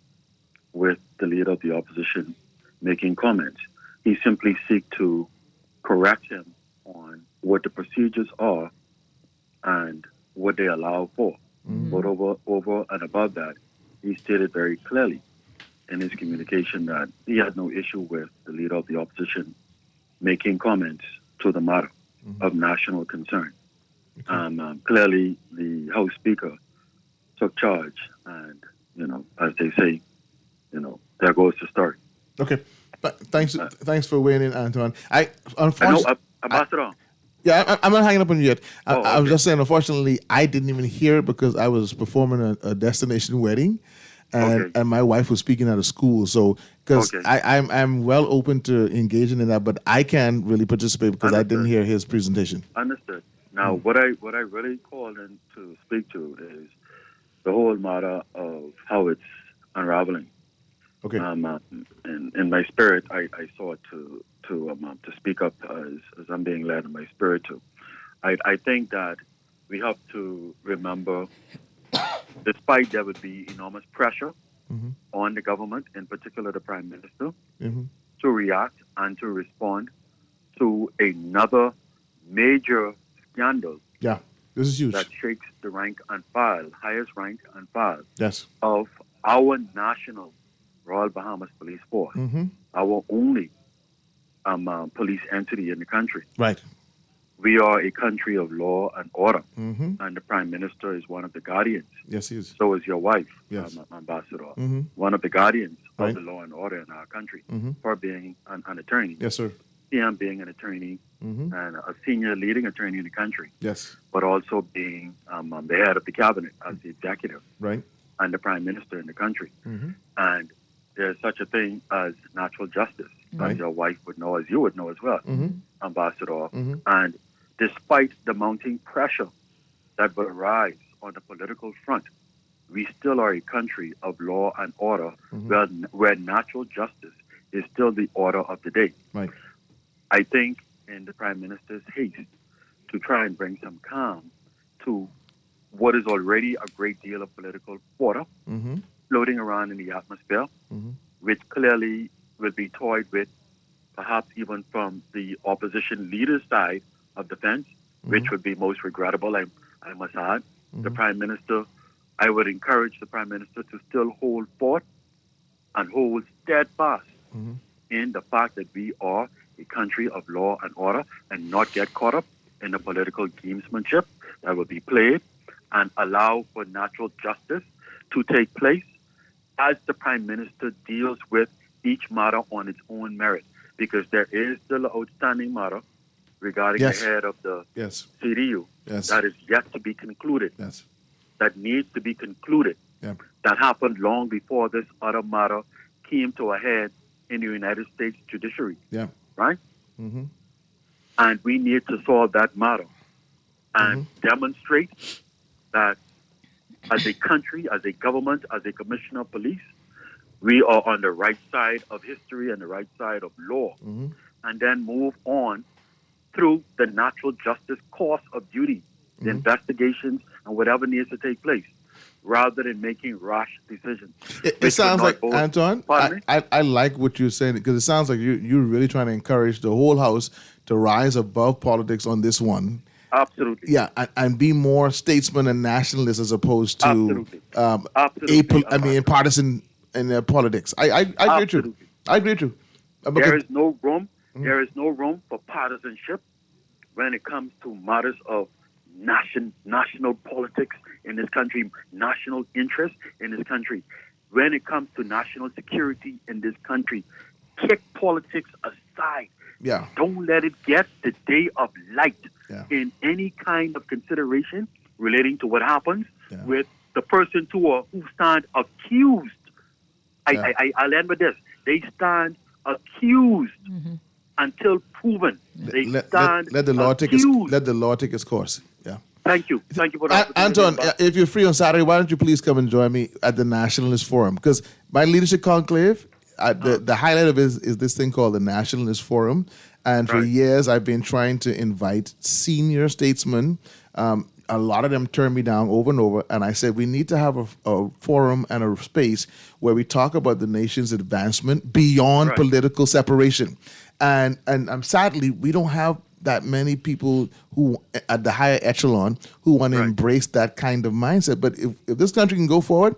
L: with the leader of the opposition making comments. He simply seeks to correct him on what the procedures are and what they allow for. But over and above that, he stated very clearly in his communication that he had no issue with the leader of the opposition making comments to the matter of national concern. Clearly, the House Speaker took charge, and as they say, there goes the story.
D: Okay. Thanks for weighing in, Antoine.
L: I know,
D: Unfortunately,
L: Ambassador.
D: I'm not hanging up on you yet. I was
L: okay.
D: just saying, unfortunately, I didn't even hear it because I was performing a destination wedding, and my wife was speaking at a school. So, because I'm well open to engaging in that, but I can't really participate because I didn't hear his presentation.
L: Understood. Now, what I really called in to speak to is the whole matter of how it's unraveling.
D: Okay.
L: In my spirit, I sought to speak up as I'm being led in my spirit to. I think that we have to remember, despite there would be enormous pressure on the government, in particular the Prime Minister, to react and to respond to another major scandal
D: Yeah, this is huge.
L: that shakes the rank and file, highest rank and file
D: Yes.
L: of our national Royal Bahamas Police Force,
D: Mm-hmm.
L: our only police entity in the country.
D: Right.
L: We are a country of law and order,
D: Mm-hmm.
L: and the Prime Minister is one of the guardians.
D: Yes, he is.
L: So is your wife,
D: Yes.
L: Ambassador,
D: Mm-hmm.
L: one of the guardians
D: Right.
L: of the law and order in our country,
D: Mm-hmm.
L: for being an attorney.
D: Yes, sir.
L: PM being an attorney
D: Mm-hmm.
L: and a senior leading attorney in the country,
D: Yes.
L: but also being the head of the cabinet as the executive
D: Right.
L: and the Prime Minister in the country.
D: Mm-hmm.
L: And there's such a thing as natural justice,
D: Right.
L: as your wife would know, as you would know as well,
D: Mm-hmm.
L: Ambassador.
D: Mm-hmm.
L: And despite the mounting pressure that will arise on the political front, we still are a country of law and order where natural justice is still the order of the day.
D: Right.
L: I think in the Prime Minister's haste to try and bring some calm to what is already a great deal of political water
D: Mm-hmm.
L: floating around in the atmosphere,
D: Mm-hmm.
L: which clearly will be toyed with, perhaps even from the opposition leader's side of the fence, which would be most regrettable, I must add. The Prime Minister, I would encourage the Prime Minister to still hold forth and hold steadfast in the fact that we are a country of law and order and not get caught up in the political gamesmanship that will be played, and allow for natural justice to take place as the Prime Minister deals with each matter on its own merit. Because there is still an outstanding matter regarding
D: Yes.
L: the head of the
D: Yes.
L: CDU
D: Yes.
L: that is yet to be concluded,
D: Yes.
L: that needs to be concluded,
D: Yeah.
L: that happened long before this other matter came to a head in the United States judiciary,
D: Yeah.
L: right?
D: Mm-hmm.
L: And we need to solve that matter and demonstrate that as a country, as a government, as a commissioner of police, we are on the right side of history and the right side of law, and then move on through the natural justice course of duty, the investigations and whatever needs to take place, rather than making rash decisions.
D: It
L: which
D: sounds
L: will
D: like,
L: not bode-
D: Anton,
L: Pardon me?
D: I like what you're saying because it sounds like you're really trying to encourage the whole house to rise above politics on this one.
L: Absolutely.
D: Yeah, and be more statesman and nationalist as opposed to
L: Absolutely. Absolutely.
D: partisan in politics. I agree with you. I agree with you.
L: There is no room. There is no room for partisanship when it comes to matters of national politics in this country, national interest in this country. When it comes to national security in this country, kick politics aside.
D: Yeah.
L: Don't let it get the day of light
D: Yeah.
L: in any kind of consideration relating to what happens with the person who stand accused. I'll end with this. They stand accused until proven. They
D: let
L: stand
D: the law
L: accused.
D: let the law take its course. Yeah.
L: Thank you. Thank you for the opportunity.
D: Anton, if you're free on Saturday, why don't you please come and join me at the Nationalist Forum? Because my leadership conclave, the highlight of it is this thing called the Nationalist Forum. And for years, I've been trying to invite senior statesmen. A lot of them turned me down over and over. And I said, we need to have a forum and a space where we talk about the nation's advancement beyond political separation. And sadly, we don't have that many people who at the higher echelon who want to embrace that kind of mindset. But if this country can go forward,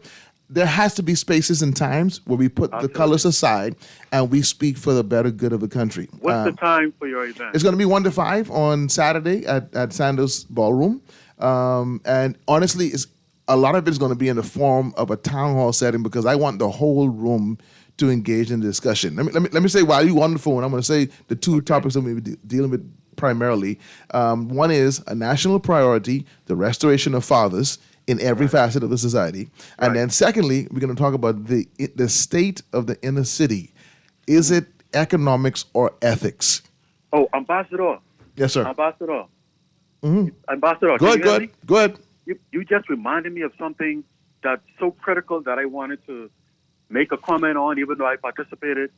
D: there has to be spaces and times where we put the colors aside and we speak for the better good of the country.
L: What's the time for your event?
D: It's going to be 1 to 5 on Saturday at Sanders Ballroom. And honestly, a lot of it is going to be in the form of a town hall setting because I want the whole room to engage in the discussion. Let me say while you're on the phone, I'm going to say the two topics that we'll be dealing with primarily. One is a national priority, the restoration of fathers in every facet of the society. And then secondly, we're going to talk about the state of the inner city. Is it economics or ethics?
L: Oh, Ambassador.
D: Yes, sir.
L: Ambassador.
D: Mm-hmm.
L: Ambassador.
D: Go ahead.
L: You just reminded me of something that's so critical that I wanted to make a comment on, even though I participated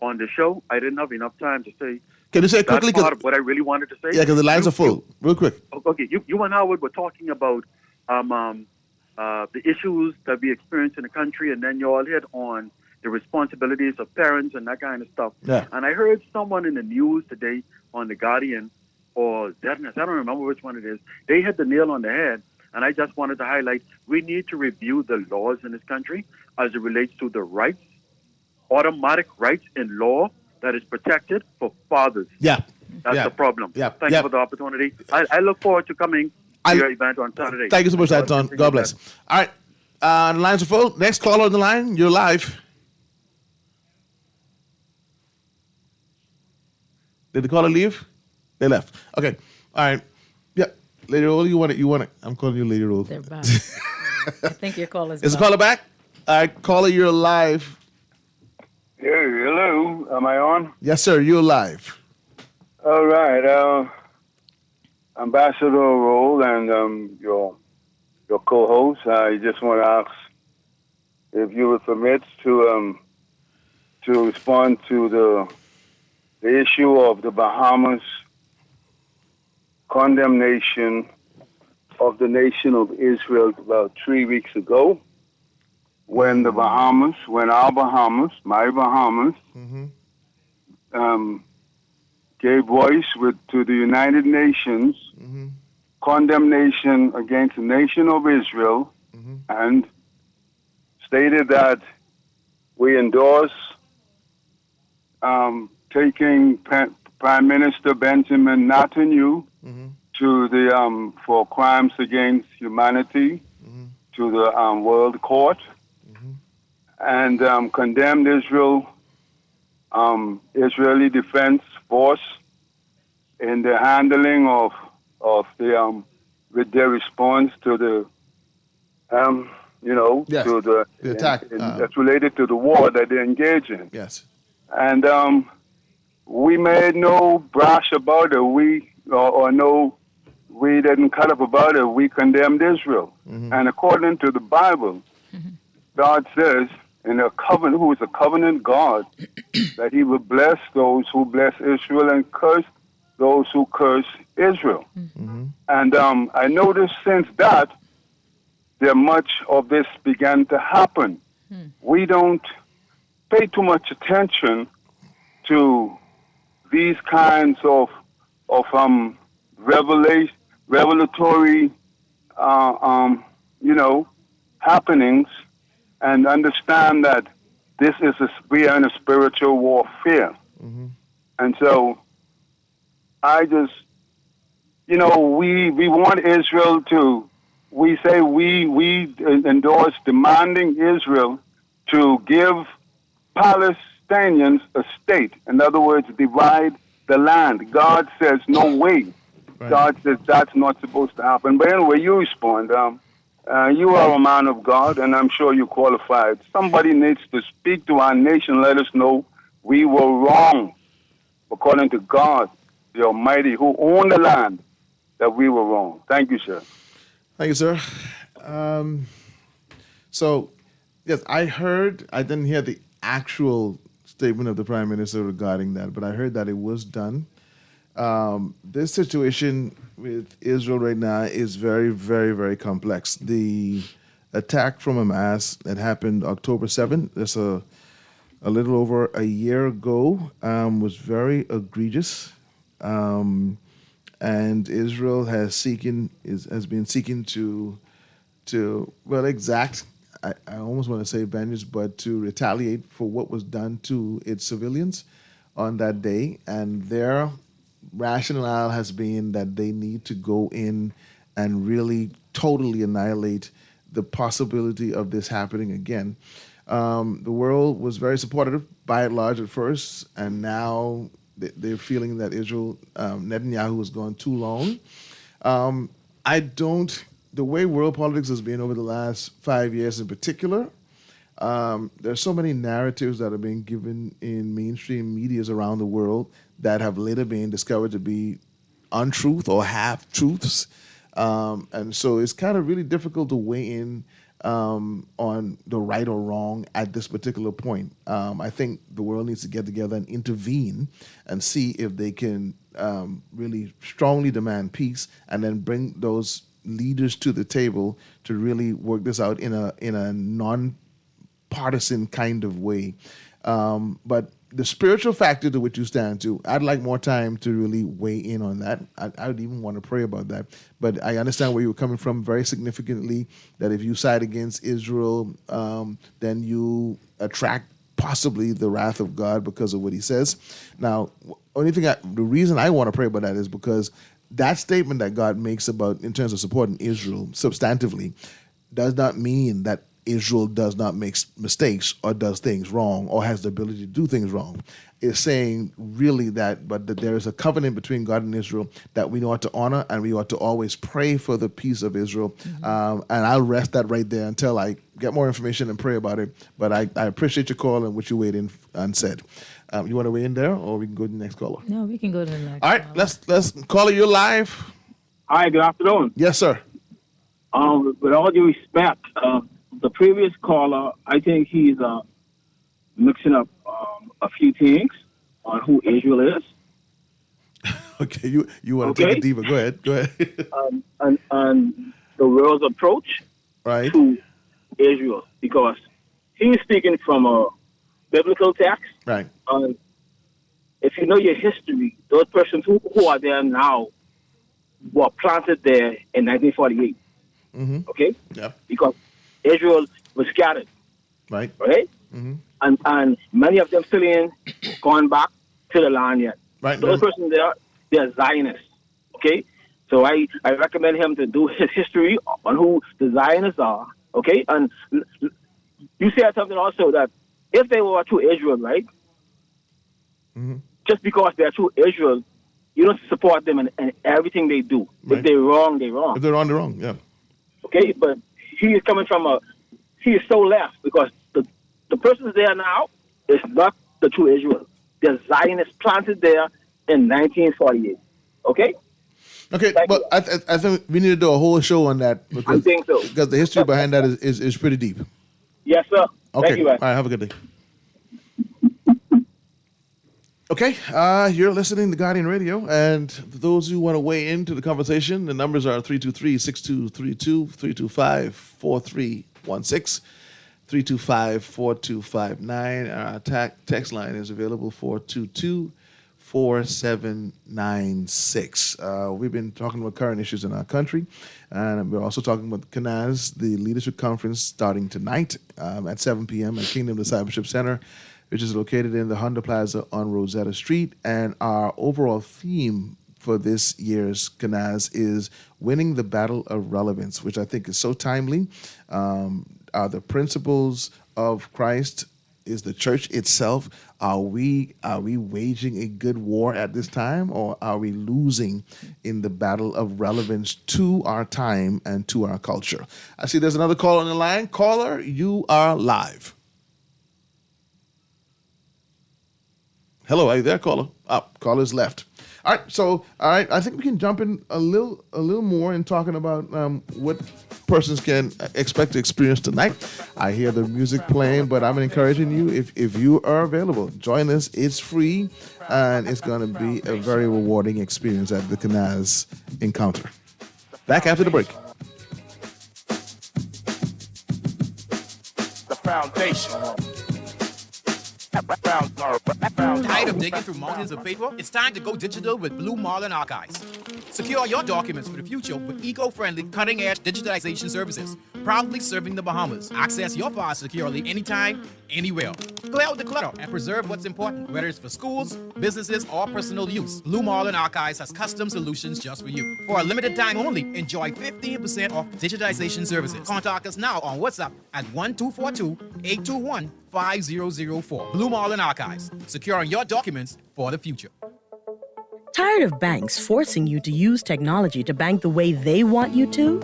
L: on the show. I didn't have enough time to say.
D: Can you say it quickly?
L: That's part of what I really wanted to say.
D: Yeah, because the lines are full. Real quick.
L: Okay, you and Howard were talking about the issues that we experience in the country, and then you all hit on the responsibilities of parents and that kind of stuff.
D: Yeah.
L: And I heard someone in the news today on The Guardian or Zedness, I don't remember which one it is, they hit the nail on the head, and I just wanted to highlight, we need to review the laws in this country as it relates to the rights, automatic rights in law that is protected for fathers.
D: Yeah.
L: That's the problem.
D: Yeah.
L: Thank you for the opportunity. I look forward to coming to your event on Saturday.
D: Thank you so much, Anton. God bless. All right. The lines are full. Next caller on the line. You're live. Did the caller leave? They left. Okay. All right. Yeah. Lady Roll, you want it? I'm calling you Lady Roll.
C: They're back. I think your call is
D: Is the caller back? All right. Caller, you're live.
M: Hey, hello. Am I on?
D: Yes, sir. You're live.
M: All right. Ambassador Roll and your co-host, I just want to ask if you would permit to respond to the issue of the Bahamas condemnation of the nation of Israel about 3 weeks ago, when our Bahamas, my Bahamas, gave voice to the United Nations condemnation against the nation of Israel and stated that we endorse taking Prime Minister Benjamin Netanyahu to the for crimes against humanity to the World Court and condemned Israel, Israeli Defense Force in the handling of the with their response to the
D: Yes,
M: to the
D: attack
M: that's related to the war that they engage in.
D: Yes.
M: And we made no brash about it. We didn't cut up about it. We condemned Israel. And according to the Bible, God says in a covenant, who is a covenant God, that He will bless those who bless Israel and curse those who curse Israel. And I noticed since that, there much of this began to happen. We don't pay too much attention to these kinds of revelatory, happenings, and understand that we are in a spiritual warfare. And so, I just, we want Israel to. We say we endorse demanding Israel to give Palestinians a state. In other words, divide the land. God says no way. Right. God says that's not supposed to happen. But anyway, you respond. You are a man of God, and I'm sure you're qualified. Somebody needs to speak to our nation. Let us know we were wrong, according to God, the Almighty, who owned the land, that we were wrong. Thank you, sir.
D: Thank you, sir. So, yes, I didn't hear the actual statement of the Prime Minister regarding that, but I heard that it was done. This situation with Israel right now is very, very, very complex. The attack from Hamas that happened October 7th, that's a little over a year ago, was very egregious. And Israel has been seeking to exact, I almost want to say vengeance, but to retaliate for what was done to its civilians on that day. And their rationale has been that they need to go in and really totally annihilate the possibility of this happening again. The world was very supportive by and large at first, and now they're feeling that Netanyahu has gone too long. The way world politics has been over the last 5 years in particular, there's so many narratives that are being given in mainstream medias around the world that have later been discovered to be untruth or half-truths. And so it's kind of really difficult to weigh in on the right or wrong at this particular point. I think the world needs to get together and intervene and see if they can really strongly demand peace and then bring those leaders to the table to really work this out in a non-partisan kind of way. But the spiritual factor to which you stand to, I'd like more time to really weigh in on that. I would even want to pray about that. But I understand where you're coming from very significantly, that if you side against Israel, then you attract possibly the wrath of God because of what he says. Now, the reason I want to pray about that is because that statement that God makes about in terms of supporting Israel substantively does not mean that Israel does not make mistakes or does things wrong or has the ability to do things wrong. It's saying really that there is a covenant between God and Israel that we ought to honor, and we ought to always pray for the peace of Israel. And I'll rest that right there until I get more information and pray about it. But I appreciate your call and what you weighed in and said. You want to weigh in there, or we can go to the next caller?
C: No, we can go to the next.
D: All right, let's call you live.
N: Hi, good afternoon.
D: Yes, sir.
N: With all due respect, the previous caller, I think he's mixing up a few things on who Israel is.
D: Okay, you want to take it deeper? Go ahead.
N: And the world's approach to Israel, because he's speaking from a biblical text.
D: Right.
N: If you know your history, those persons who are there now were planted there in 1948.
D: Mm-hmm.
N: Okay?
D: Yeah.
N: Because Israel was scattered.
D: Right.
N: Okay?
D: Mm-hmm.
N: And many of them still gone back to the land yet.
D: Right.
N: Those persons they're Zionists. Okay? So I recommend him to do his history on who the Zionists are. Okay? And you said something also that if they were true Israel, right?
D: Mm-hmm.
N: Just because they're true Israel, you don't support them in everything they do.
D: Right.
N: If they're wrong, they're wrong.
D: If they're wrong, they're wrong. Yeah.
N: Okay? But he is coming from he is so left because the persons there now is not the true Israel. They're Zionists planted there in 1948. Okay?
D: Okay, but I think we need to do a whole show on that. Because,
N: I think so.
D: Because the history behind that is pretty deep.
N: Yes, sir.
D: Okay.
N: Thank you,
D: All right, have a good day. Okay, you're listening to Guardian Radio, and for those who want to weigh into the conversation, the numbers are 323-6232, 325-4316, 325-4259. Our text line is available 422-4796. We've been talking about current issues in our country, and we're also talking about KNAS, the Leadership Conference, starting tonight at 7 p.m. at Kingdom Discipleship Center, which is located in the Honda Plaza on Rosetta Street. And our overall theme for this year's KNAS is winning the battle of relevance, which I think is so timely. Are the principles of Christ, is the church itself, are we waging a good war at this time, or are we losing in the battle of relevance to our time and to our culture? I see there's another caller on the line. Caller, you are live. Hello, are you there, caller? Caller's left. All right, I think we can jump in a little more in talking about what persons can expect to experience tonight. I hear the music playing, but I'm encouraging you, if you are available, join us. It's free, and it's going to be a very rewarding experience at the KNAS Encounter. Back after the break.
G: The foundation.
O: Tired of digging through mountains of paper? It's time to go digital with Blue Marlin Archives. Secure your documents for the future with eco-friendly, cutting-edge digitization services, proudly serving the Bahamas. Access your files securely anytime, anywhere. Clear out the clutter and preserve what's important, whether it's for schools, businesses, or personal use. Blue Marlin Archives has custom solutions just for you. For a limited time only, enjoy 15% off digitization services. Contact us now on WhatsApp at 1242-821-5004. Blue Marlin Archives, securing your documents for the future.
P: Tired of banks forcing you to use technology to bank the way they want you to?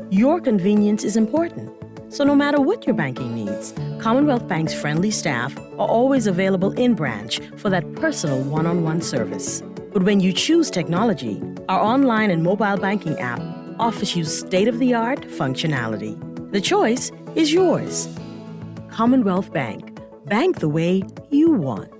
P: Your convenience is important. So no matter what your banking needs, Commonwealth Bank's friendly staff are always available in branch for that personal one-on-one service. But when you choose technology, our online and mobile banking app offers you state-of-the-art functionality. The choice is yours. Commonwealth Bank. Bank the way you want.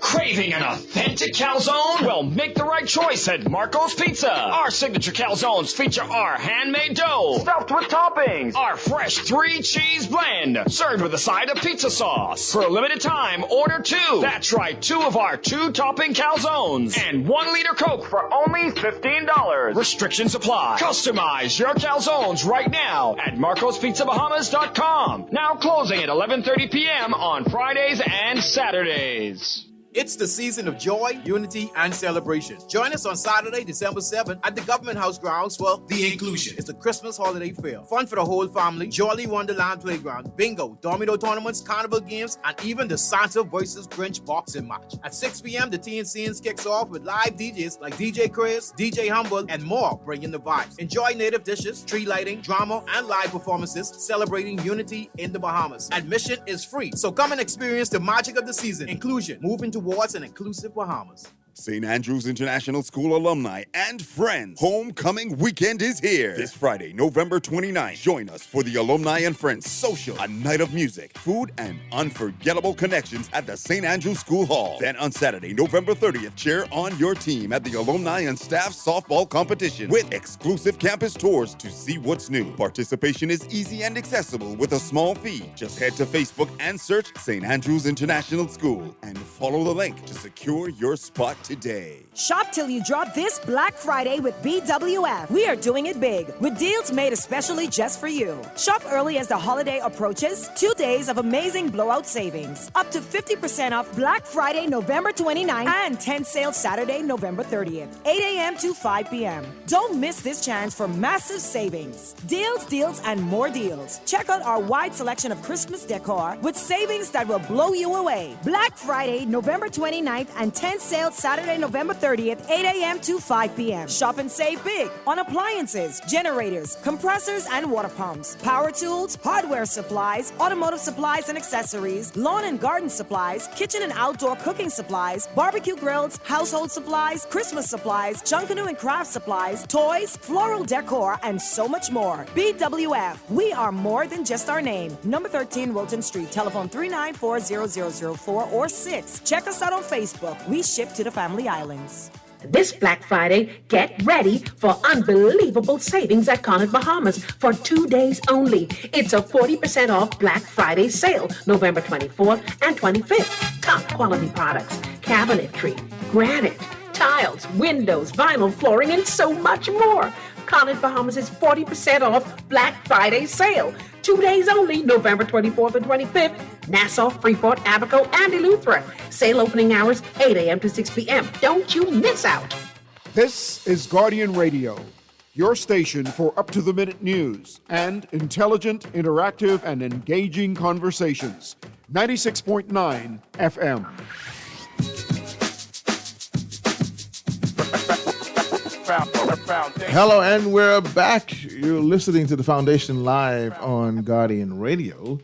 Q: Craving an authentic calzone? Well, make the right choice at Marco's Pizza. Our signature calzones feature our handmade dough, stuffed with toppings, our fresh 3-cheese blend, served with a side of pizza sauce. For a limited time, order 2. That's right, 2 of our 2-topping calzones. And 1-liter Coke for only $15. Restrictions apply. Customize your calzones right now at marcospizzabahamas.com. Now closing at 11:30 p.m. on Fridays and Saturdays.
O: It's the season of joy, unity, and celebration. Join us on Saturday, December 7th at the Government House grounds for The Inclusion. It's a Christmas holiday fair. Fun for the whole family, Jolly Wonderland Playground, bingo, domino tournaments, carnival games, and even the Santa vs. Grinch boxing match. At 6 p.m., the Teen Scenes kicks off with live DJs like DJ Chris, DJ Humble, and more bringing the vibes. Enjoy native dishes, tree lighting, drama, and live performances celebrating unity in the Bahamas. Admission is free, so come and experience the magic of the season. Inclusion, moving towards an inclusive Bahamas.
R: St. Andrews International School alumni and friends. Homecoming weekend is here. This Friday, November 29th. Join us for the Alumni and Friends Social, a night of music, food, and unforgettable connections at the St. Andrews School Hall. Then on Saturday, November 30th, cheer on your team at the Alumni and Staff Softball Competition with exclusive campus tours to see what's new. Participation is easy and accessible with a small fee. Just head to Facebook and search St. Andrews International School and follow the link to secure your spot today.
S: Shop till you drop this Black Friday with BWF. We are doing it big with deals made especially just for you. Shop early as the holiday approaches. 2 days of amazing blowout savings. Up to 50% off Black Friday, November 29th and 10 sale Saturday, November 30th, 8 a.m. to 5 p.m. Don't miss this chance for massive savings. Deals, deals, and more deals. Check out our wide selection of Christmas decor with savings that will blow you away. Black Friday, November 29th and 10 sale Saturday, November 30th, 8 a.m. to 5 p.m. Shop and save big on appliances, generators, compressors, and water pumps, power tools, hardware supplies, automotive supplies and accessories, lawn and garden supplies, kitchen and outdoor cooking supplies, barbecue grills, household supplies, Christmas supplies, Junkanoo and craft supplies, toys, floral decor, and so much more. BWF, we are more than just our name. Number 13 Wilton Street, telephone 394-0004 or 6. Check us out on Facebook. We ship to the Family Islands.
T: This Black Friday, get ready for unbelievable savings at Connaught Bahamas for 2 days only. It's a 40% off Black Friday sale, November 24th and 25th. Top quality products, cabinetry, granite, tiles, windows, vinyl flooring, and so much more. Connaught Bahamas is 40% off Black Friday sale. 2 days only, November 24th and 25th. Nassau, Freeport, Abaco, and Eleuthera. Sale opening hours, 8 a.m. to 6 p.m. Don't you miss out.
A: This is Guardian Radio, your station for up-to-the-minute news and intelligent, interactive, and engaging conversations. 96.9 FM.
D: Hello, and we're back. You're listening to the Foundation live on Guardian Radio.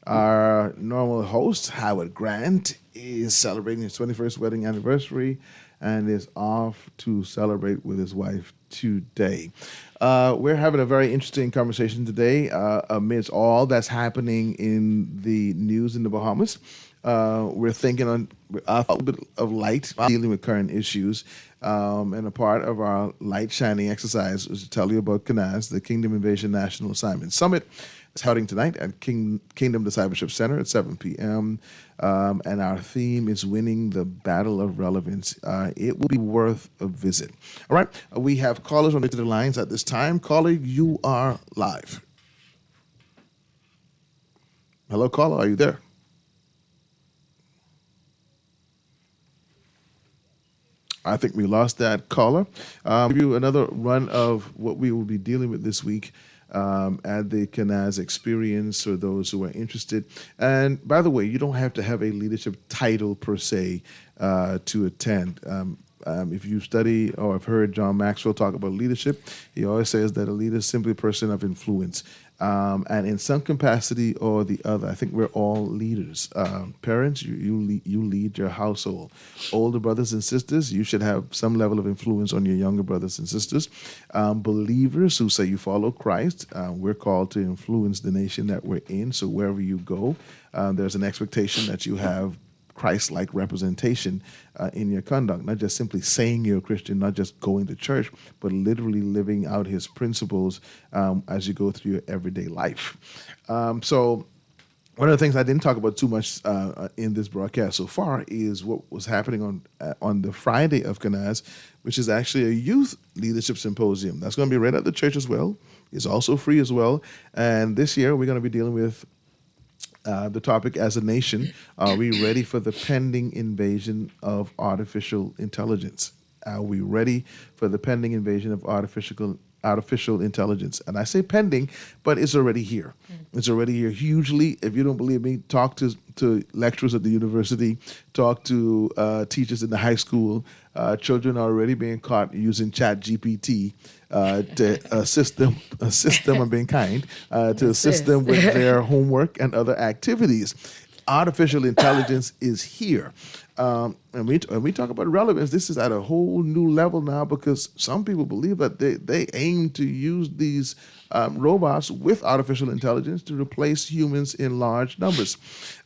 D: Our normal host, Howard Grant, is celebrating his 21st wedding anniversary and is off to celebrate with his wife today. We're having a very interesting conversation today amidst all that's happening in the news in the Bahamas. We're thinking on a little bit of light dealing with current issues. And a part of our light shining exercise is to tell you about KINAS, the Kingdom Invasion National Assignment Summit. It's happening tonight at Kingdom Discipleship Center at 7 p.m. And our theme is winning the battle of relevance. It will be worth a visit. All right. We have callers on the lines at this time. Caller, you are live. Hello, caller. Are you there? I think we lost that caller. Give you another run of what we will be dealing with this week at the KINAS experience for those who are interested. And by the way, you don't have to have a leadership title per se to attend. If you study or have heard John Maxwell talk about leadership, he always says that a leader is simply a person of influence. And in some capacity or the other, I think we're all leaders. Parents, you lead your household. Older brothers and sisters, you should have some level of influence on your younger brothers and sisters. Believers who say you follow Christ, we're called to influence the nation that we're in. So wherever you go, there's an expectation that you have Christ-like representation in your conduct, not just simply saying you're a Christian, not just going to church, but literally living out his principles as you go through your everyday life. So one of the things I didn't talk about too much in this broadcast so far is what was happening on the Friday of KINAS, which is actually a youth leadership symposium. That's going to be right at the church as well. It's also free as well. And this year we're going to be dealing with the topic, as a nation, are we ready for the pending invasion of artificial intelligence? Are we ready for the pending invasion of artificial intelligence? And I say pending, but it's already here. It's already here hugely. If you don't believe me, talk to lecturers at the university, talk to teachers in the high school. Children are already being caught using ChatGPT to assist them, I'm being kind, to assist them with their homework and other activities. Artificial intelligence is here. And we talk about relevance, this is at a whole new level now, because some people believe that they aim to use these robots with artificial intelligence to replace humans in large numbers.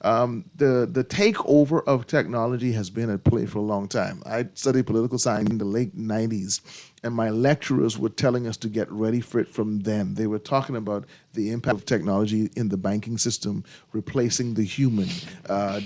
D: The takeover of technology has been at play for a long time. I studied political science in the late 90s, and my lecturers were telling us to get ready for it from then. They were talking about the impact of technology in the banking system, replacing the human,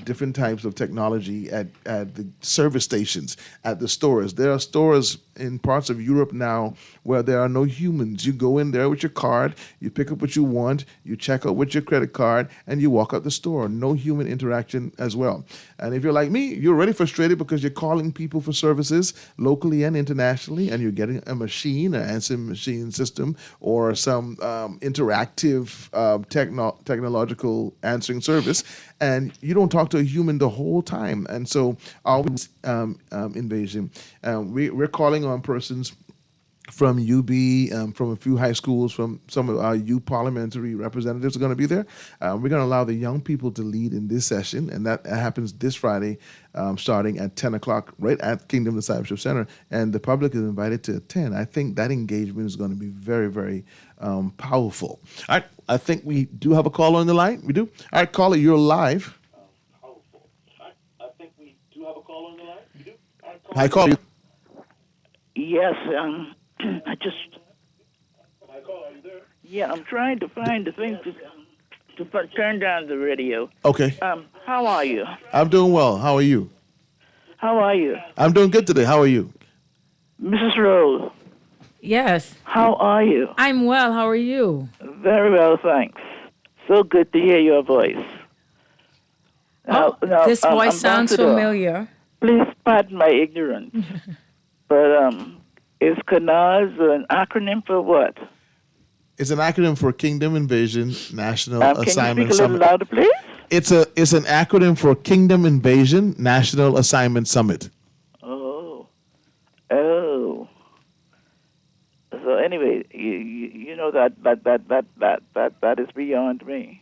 D: different types of technology at the service stations, at the stores. There are stores in parts of Europe now where there are no humans. You go in there with your card, you pick up what you want, you check out with your credit card, and you walk out the store. No human interaction as well. And if you're like me, you're already frustrated because you're calling people for services locally and internationally, and you're getting a machine, an answering machine system, or some interactive technological answering service, and you don't talk to a human the whole time. And so always invasion. We're calling on persons from UB, from a few high schools, from some of our youth parliamentary representatives are going to be there. We're going to allow the young people to lead in this session, and that happens this Friday, starting at 10 o'clock, right at Kingdom Discipleship Center, and the public is invited to attend. I think that engagement is going to be very, very powerful. All right, I think we do have a caller on the line. We do? All right, caller, you're live. Hi, caller.
U: Yes, I just. Yeah, I'm trying to find the thing to turn down the radio.
D: Okay.
U: How are you?
D: I'm doing well. How are you?
U: How are you?
D: I'm doing good today. How are you?
U: Mrs. Rose.
C: Yes.
U: How are you?
C: I'm well. How are you?
U: Very well, thanks. So good to hear your voice. Now,
C: This voice sounds
U: Ambassador,
C: familiar.
U: Please pardon my ignorance, but is CANAS an acronym for what?
D: It's an acronym for Kingdom Invasion National
U: Can you
D: Assignment
U: speak a little
D: Summit.
U: louder, please?
D: It's an acronym for Kingdom Invasion National Assignment Summit.
U: Oh. So anyway, you know that is beyond me.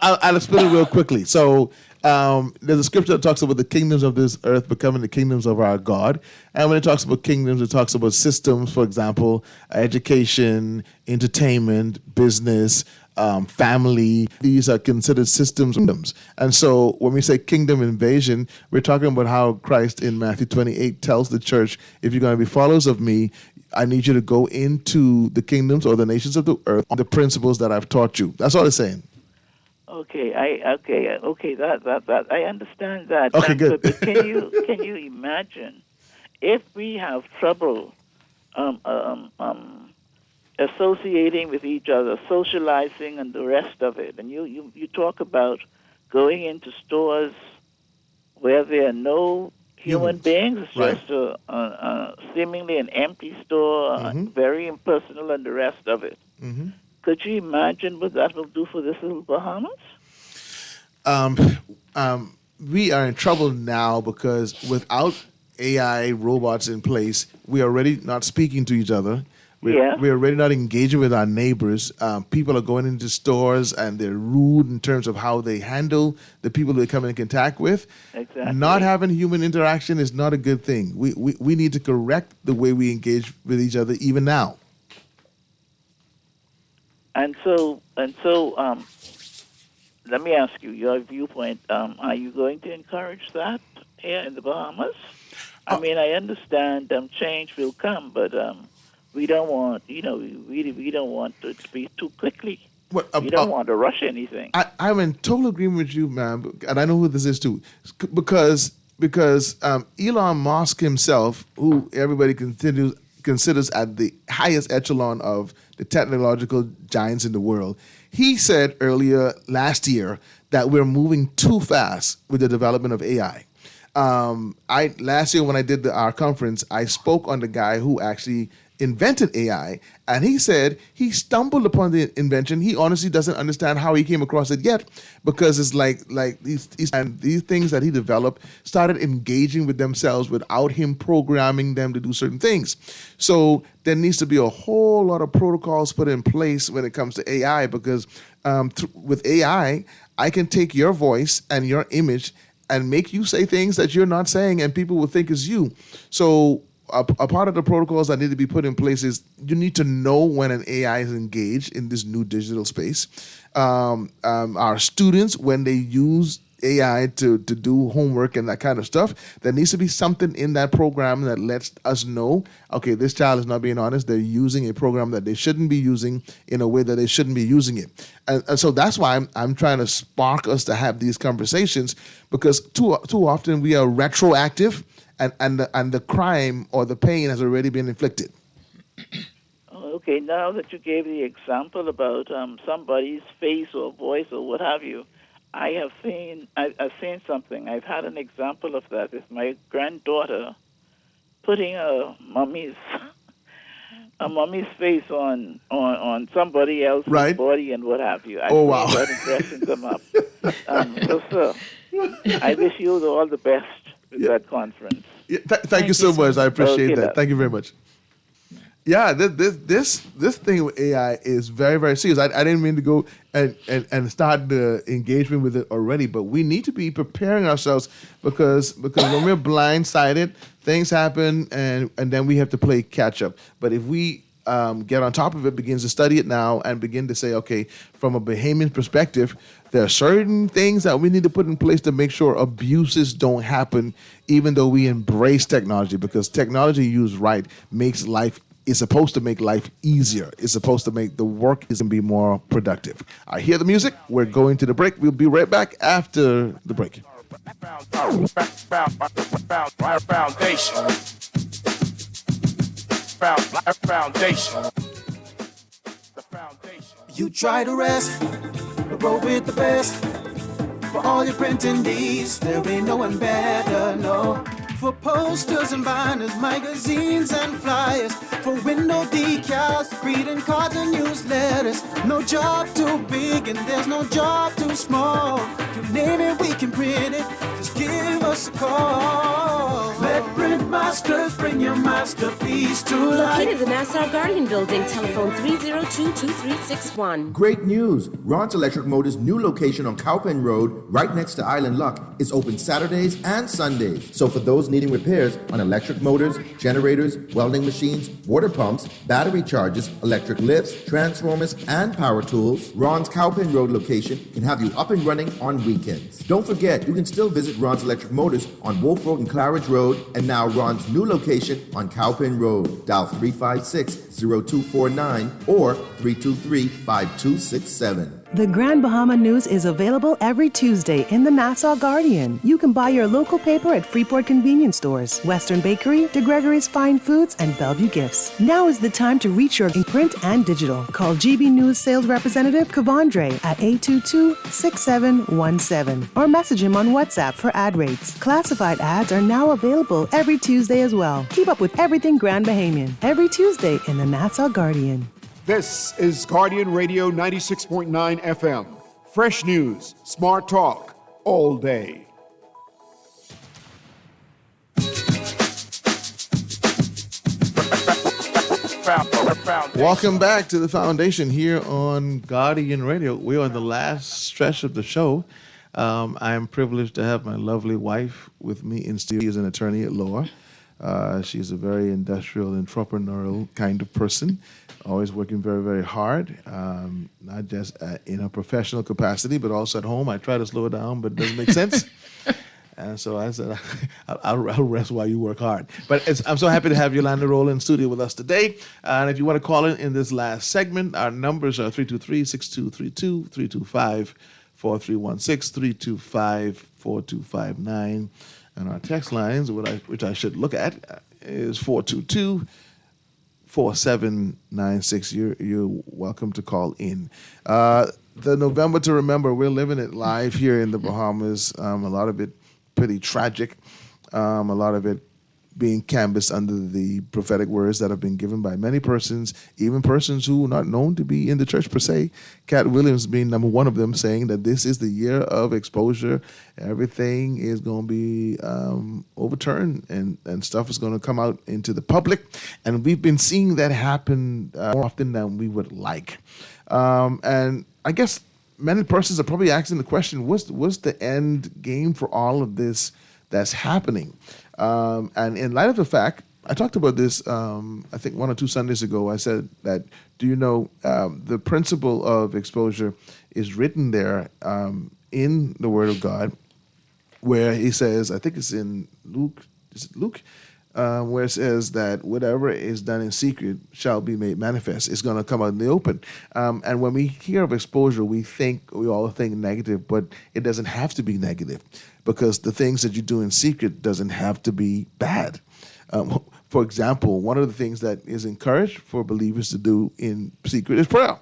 D: I'll explain it real quickly. So there's a scripture that talks about the kingdoms of this earth becoming the kingdoms of our God. And when it talks about kingdoms, it talks about systems, for example, education, entertainment, business, family. These are considered systems. And so when we say kingdom invasion, we're talking about how Christ in Matthew 28 tells the church, if you're going to be followers of me, I need you to go into the kingdoms or the nations of the earth on the principles that I've taught you. That's all it's saying.
U: Okay, that I understand that.
D: Okay, good.
U: But can you imagine if we have trouble associating with each other, socializing, and the rest of it? And you talk about going into stores where there are no human beings. It's
D: Right.
U: just seemingly an empty store, very impersonal, and the rest of it.
D: Mm-hmm.
U: Could you imagine what that will do for this little Bahamas?
D: We are in trouble now because without AI robots in place, we are already not speaking to each other. We're already not engaging with our neighbors. People are going into stores and they're rude in terms of how they handle the people they come in contact with.
U: Exactly.
D: Not having human interaction is not a good thing. We need to correct the way we engage with each other even now.
U: And so, let me ask you your viewpoint. Are you going to encourage that here in the Bahamas? I mean, I understand change will come, but we don't want, we don't want it to be too quickly. We don't want to rush anything.
D: I'm in total agreement with you, ma'am, and I know who this is too, because Elon Musk himself, who everybody considers at the highest echelon of the technological giants in the world, he said earlier last year that we're moving too fast with the development of AI. Last year when I did our conference, I spoke on the guy who actually invented AI, and he said he stumbled upon the invention. He honestly doesn't understand how he came across it yet, because it's like these things that he developed started engaging with themselves without him programming them to do certain things. So there needs to be a whole lot of protocols put in place when it comes to AI, because with AI, I can take your voice and your image and make you say things that you're not saying, and people will think it's you. So a part of the protocols that need to be put in place is you need to know when an AI is engaged in this new digital space. Our students, when they use AI to do homework and that kind of stuff. There needs to be something in that program that lets us know, okay, this child is not being honest. They're using a program that they shouldn't be using in a way that they shouldn't be using it. And so that's why I'm trying to spark us to have these conversations, because too often we are retroactive and the crime or the pain has already been inflicted.
U: Okay, now that you gave the example about somebody's face or voice or what have you, I've seen something. I've had an example of that with my granddaughter putting a mummy's face on somebody else's body and what have you.
D: Wow!
U: That impressions them up. So, I wish you all the best with that conference.
D: Yeah, thank you so much. I appreciate that. Thank you very much. Yeah, this thing with AI is very, very serious. I didn't mean to go and start the engagement with it already, but we need to be preparing ourselves because when we're blindsided, things happen and then we have to play catch up. But if we get on top of it, begins to study it now and begin to say, okay, from a Bahamian perspective, there are certain things that we need to put in place to make sure abuses don't happen, even though we embrace technology, because technology used right is supposed to make life easier. It's supposed to make the work be more productive. I hear the music. We're going to the break. We'll be right back after the break.
G: Foundation.
B: You try to rest, roll with the best. For all your printing needs, there ain't no one better, no. For posters and banners, magazines and flyers, for window decals, greeting cards and newsletters. No job too big and there's no job too small. You name it, we can print it. Just give us a call. Let Print Masters bring your masterpiece to life.
V: Located in the Nassau Guardian Building, telephone 302-2361.
W: Great news! Ron's Electric Motors' new location on Cowpen Road, right next to Island Luck, is open Saturdays and Sundays. So for those needing repairs on electric motors, generators, welding machines, water pumps, battery chargers, electric lifts, transformers, and power tools, Ron's Cowpen Road location can have you up and running on weekends. Don't forget, you can still visit Ron's Electric Motors on Wolf Road and Claridge Road, and now Ron's new location on Cowpen Road. Dial 356-0249 or 323-5267.
X: The Grand Bahama News is available every Tuesday in the Nassau Guardian. You can buy your local paper at Freeport Convenience Stores, Western Bakery, DeGregory's Fine Foods, and Bellevue Gifts. Now is the time to reach your in print and digital. Call GB News Sales Representative Kavandre at 822-6717 or message him on WhatsApp for ad rates. Classified ads are now available every Tuesday as well. Keep up with everything Grand Bahamian every Tuesday in the Nassau Guardian.
A: This is Guardian Radio 96.9 FM. Fresh news, smart talk, all day.
D: Welcome back to the Foundation here on Guardian Radio. We're on the last stretch of the show. I am privileged to have my lovely wife with me in studio. She is an attorney at law. She's a very industrial, entrepreneurial kind of person, always working very, very hard, not just in her professional capacity, but also at home. I try to slow it down, but it doesn't make sense. And so I said, I'll rest while you work hard. But I'm so happy to have Yolanda Roll in studio with us today. And if you want to call in this last segment, our numbers are 323-6232, 325-4316, 325-4259. And our text lines, which I should look at, is 422-4796. You're welcome to call in. The November to Remember, we're living it live here in the Bahamas. A lot of it pretty tragic. A lot of it being canvassed under the prophetic words that have been given by many persons, even persons who are not known to be in the church per se. Cat Williams being number one of them, saying that this is the year of exposure. Everything is going to be overturned and stuff is going to come out into the public. And we've been seeing that happen more often than we would like. And I guess many persons are probably asking the question, what's the end game for all of this that's happening? And in light of the fact, I talked about this, I think 1 or 2 Sundays ago. I said that, do you know, the principle of exposure is written there in the Word of God. where he says, I think it's in Luke, is it Luke? Where it says that whatever is done in secret shall be made manifest. It's going to come out in the open. And when we hear of exposure, we all think negative, but it doesn't have to be negative, because the things that you do in secret doesn't have to be bad. For example, one of the things that is encouraged for believers to do in secret is prayer.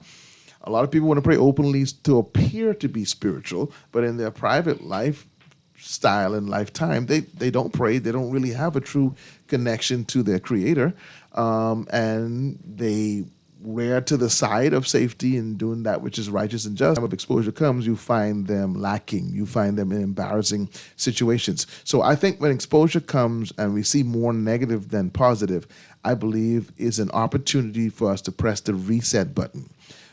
D: A lot of people want to pray openly to appear to be spiritual, but in their private lifestyle and lifetime, they don't pray. They don't really have a true connection to their Creator, and they rear to the side of safety and doing that which is righteous and just. When exposure comes, you find them lacking. You find them in embarrassing situations. So I think when exposure comes and we see more negative than positive, I believe is an opportunity for us to press the reset button.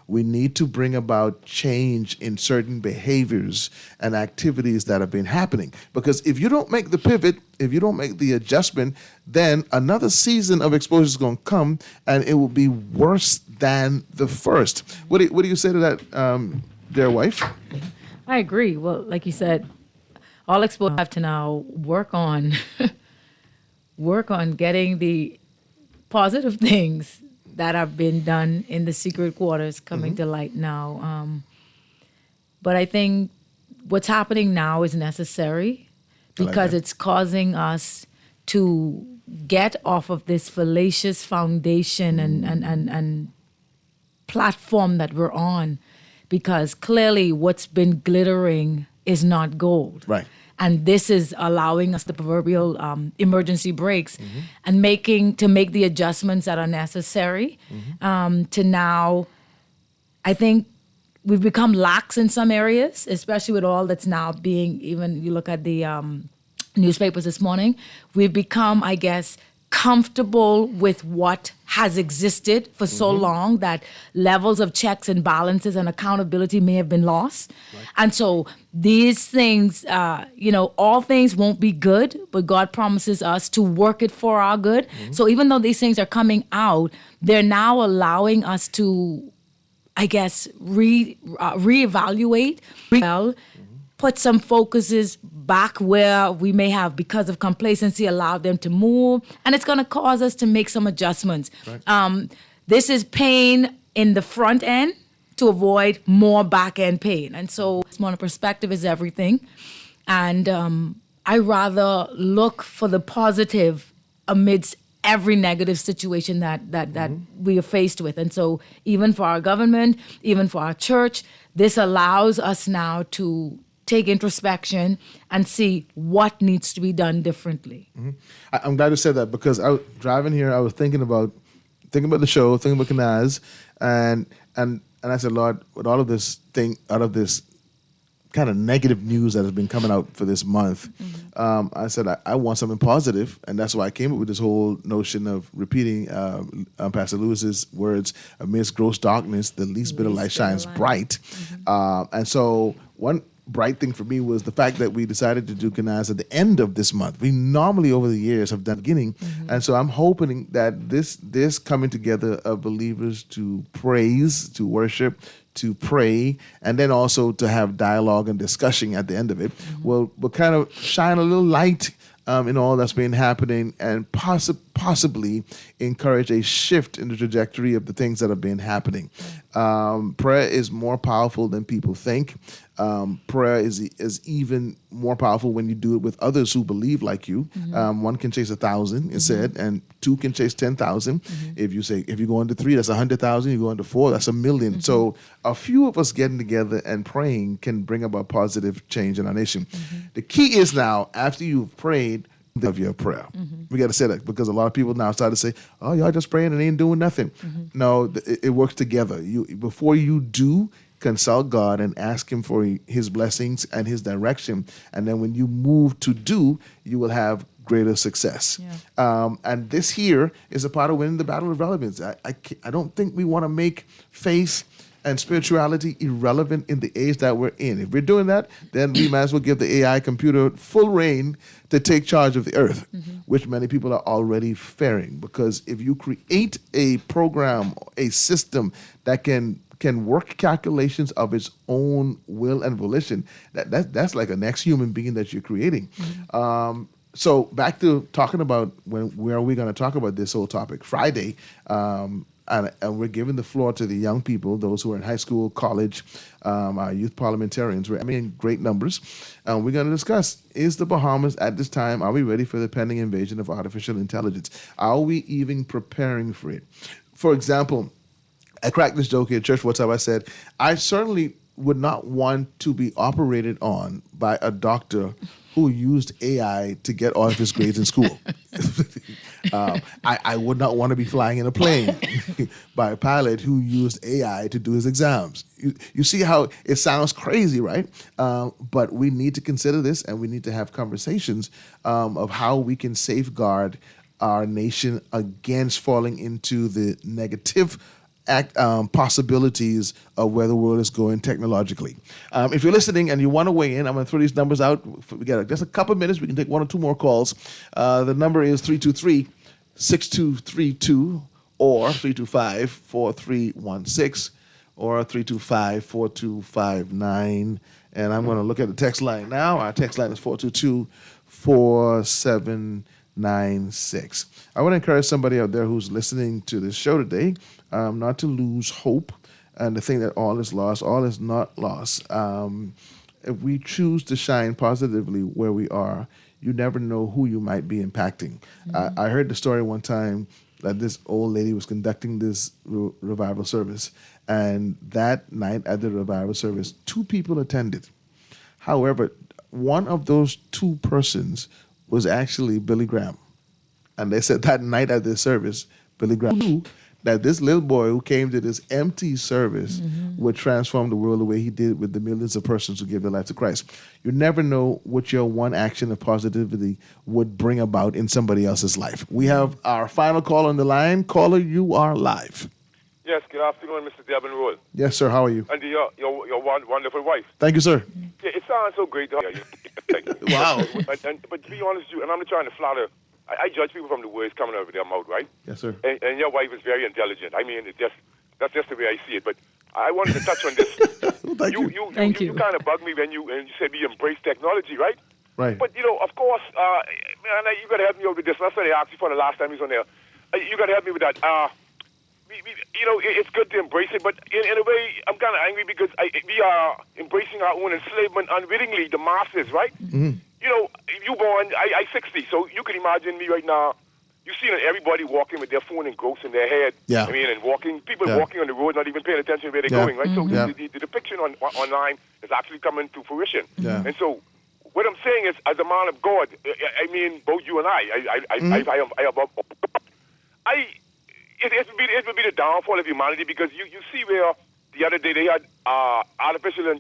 D: We need to bring about change in certain behaviors and activities that have been happening. Because if you don't make the pivot, if you don't make the adjustment, then another season of exposure is going to come, and it will be worse than the first. What do you say to that, dear wife?
C: I agree. Well, like you said, all exposure have to now work on getting the positive things that have been done in the secret quarters coming to light now. But I think what's happening now is necessary, because it's causing us to get off of this fallacious foundation and platform that we're on, because clearly what's been glittering is not gold.
D: Right.
C: And this is allowing us the proverbial emergency brakes and make the adjustments that are necessary to now, I think we've become lax in some areas, especially with all that's now being, even you look at the newspapers this morning, we've become, I guess, comfortable with what has existed for so long that levels of checks and balances and accountability may have been lost. Right. And so these things, all things won't be good, but God promises us to work it for our good. So even though these things are coming out, they're now allowing us to, I guess, reevaluate, put some focuses back where we may have, because of complacency, allowed them to move. And it's going to cause us to make some adjustments. Right. This is pain in the front end to avoid more back end pain. And so more perspective is everything. And I rather look for the positive amidst every negative situation that we are faced with. And so even for our government, even for our church, this allows us now to take introspection and see what needs to be done differently.
D: I'm glad you said that, because I was driving here, I was thinking about the show, thinking about Kanaz, and I said, Lord, with all of this out of this kind of negative news that has been coming out for this month, I said, I want something positive, and that's why I came up with this whole notion of repeating Pastor Lewis's words, amidst gross darkness, the least bit of light shines bright. And so one bright thing for me was the fact that we decided to do Kanaz at the end of this month. We normally over the years have done the beginning. And so I'm hoping that this coming together of believers to praise, to worship, to pray, and then also to have dialogue and discussion at the end of it will kind of shine a little light in all that's been happening, and possibly encourage a shift in the trajectory of the things that have been happening. Prayer is more powerful than people think. Prayer is even more powerful when you do it with others who believe like you. One can chase 1,000, it said, and two can chase 10,000. If you go into 3, that's 100,000. You go into 4, that's 1,000,000. So a few of us getting together and praying can bring about positive change in our nation. The key is now, after you've prayed, of your prayer. We got to say that, because a lot of people now start to say, "Oh, y'all just praying and ain't doing nothing." No, it works together. Before you do, consult God and ask Him for His blessings and His direction, and then when you move to do, you will have greater success. And this here is a part of winning the battle of relevance. I don't think we want to make faith and spirituality irrelevant in the age that we're in. If we're doing that, then we might as well give the AI computer full reign to take charge of the earth, which many people are already fearing. Because if you create a program, a system that can can work calculations of its own will and volition, that's like a next human being that you're creating. So back to talking about where are we going to talk about this whole topic? Friday, and we're giving the floor to the young people, those who are in high school, college, our youth parliamentarians. We're in great numbers. We're going to discuss, is the Bahamas at this time, are we ready for the pending invasion of artificial intelligence? Are we even preparing for it? For example, I cracked this joke here at church one time. I said, I certainly would not want to be operated on by a doctor who used AI to get all of his grades in school. I would not want to be flying in a plane by a pilot who used AI to do his exams. You see how it sounds crazy, right? But we need to consider this, and we need to have conversations of how we can safeguard our nation against falling into the negative possibilities of where the world is going technologically. If you're listening and you want to weigh in, I'm going to throw these numbers out. We got just a couple minutes. We can take one or two more calls. The number is 323-6232 or 325-4316 or 325-4259. And I'm going to look at the text line now. Our text line is 422-4796. I want to encourage somebody out there who's listening to this show today not to lose hope and to think that all is lost. All is not lost. If we choose to shine positively where we are, you never know who you might be impacting. I heard the story one time that this old lady was conducting this revival service, and that night at the revival service, 2 people attended. However, one of those 2 persons was actually Billy Graham. And they said that night at the service, Billy Graham knew that this little boy who came to this empty service would transform the world the way he did with the millions of persons who gave their life to Christ. You never know what your one action of positivity would bring about in somebody else's life. We have our final call on the line. Caller, you are live.
G: Yes, good afternoon, Mr. Devin Roll.
D: Yes, sir. How are you?
G: And your wonderful wife.
D: Thank you, sir.
G: Yeah, it sounds so great to hear you.
D: Wow.
G: But to be honest with you, and I'm not trying to flatter, I judge people from the words coming out of their mouth, right?
D: Yes, sir.
G: And your wife is very intelligent. I mean, that's just the way I see it. But I wanted to touch on this.
D: Thank you.
G: You kind of bugged me when you said we embrace technology, right?
D: Right.
G: But, of course, man, you got to help me out with this. That's what I asked you for the last time he was on there. You got to help me with that. It's good to embrace it, but in a way, I'm kind of angry because we are embracing our own enslavement unwittingly, the masses, right?
D: Mm-hmm.
G: You born, I 60, so you can imagine me right now. You see everybody walking with their phone engrossed in their head.
D: Yeah.
G: I mean, and people walking on the road, not even paying attention where they're going, right? So the depiction online is actually coming to fruition.
D: Yeah.
G: And so what I'm saying is, as a man of God, I mean, both you and it would be the downfall of humanity because you see where the other day they had artificial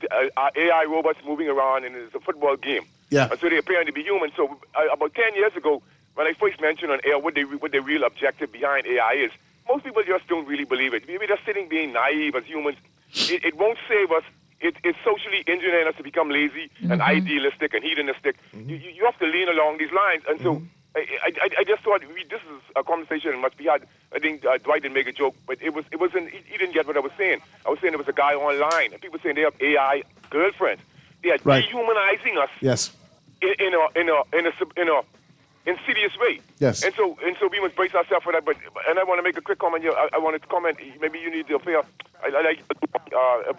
G: AI robots moving around and it's a football game.
D: Yeah.
G: And so they appear to be human. So about 10 years ago, when I first mentioned on air what the real objective behind AI is, most people just don't really believe it. We're just sitting being naive as humans. It won't save us. It's socially engineering us to become lazy and idealistic and hedonistic. You have to lean along these lines. And so I just thought this is a conversation that must be had. I think Dwight didn't make a joke, but it wasn't. He didn't get what I was saying. I was saying there was a guy online, and people saying they have AI girlfriends. They are dehumanizing us.
D: Yes.
G: In a insidious way.
D: Yes.
G: And so we must brace ourselves for that. And I want to make a quick comment here. I wanted to comment. Maybe you need to appear. I like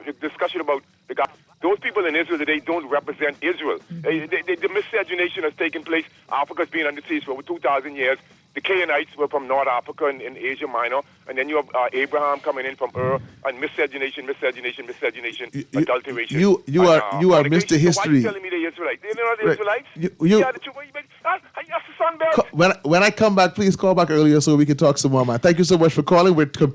G: a discussion about the guy. Those people in Israel today don't represent Israel. The miscegenation has taken place. Africa's been under siege for over 2,000 years. The Canaanites were from North Africa and in Asia Minor. And then you have Abraham coming in from Ur, and miscegenation, adulteration.
D: You are Mr. History.
G: So why are you telling me they're Israelites? They're not the Israelites?
D: When I come back, please call back earlier so we can talk some more, man. Thank you so much for calling. We're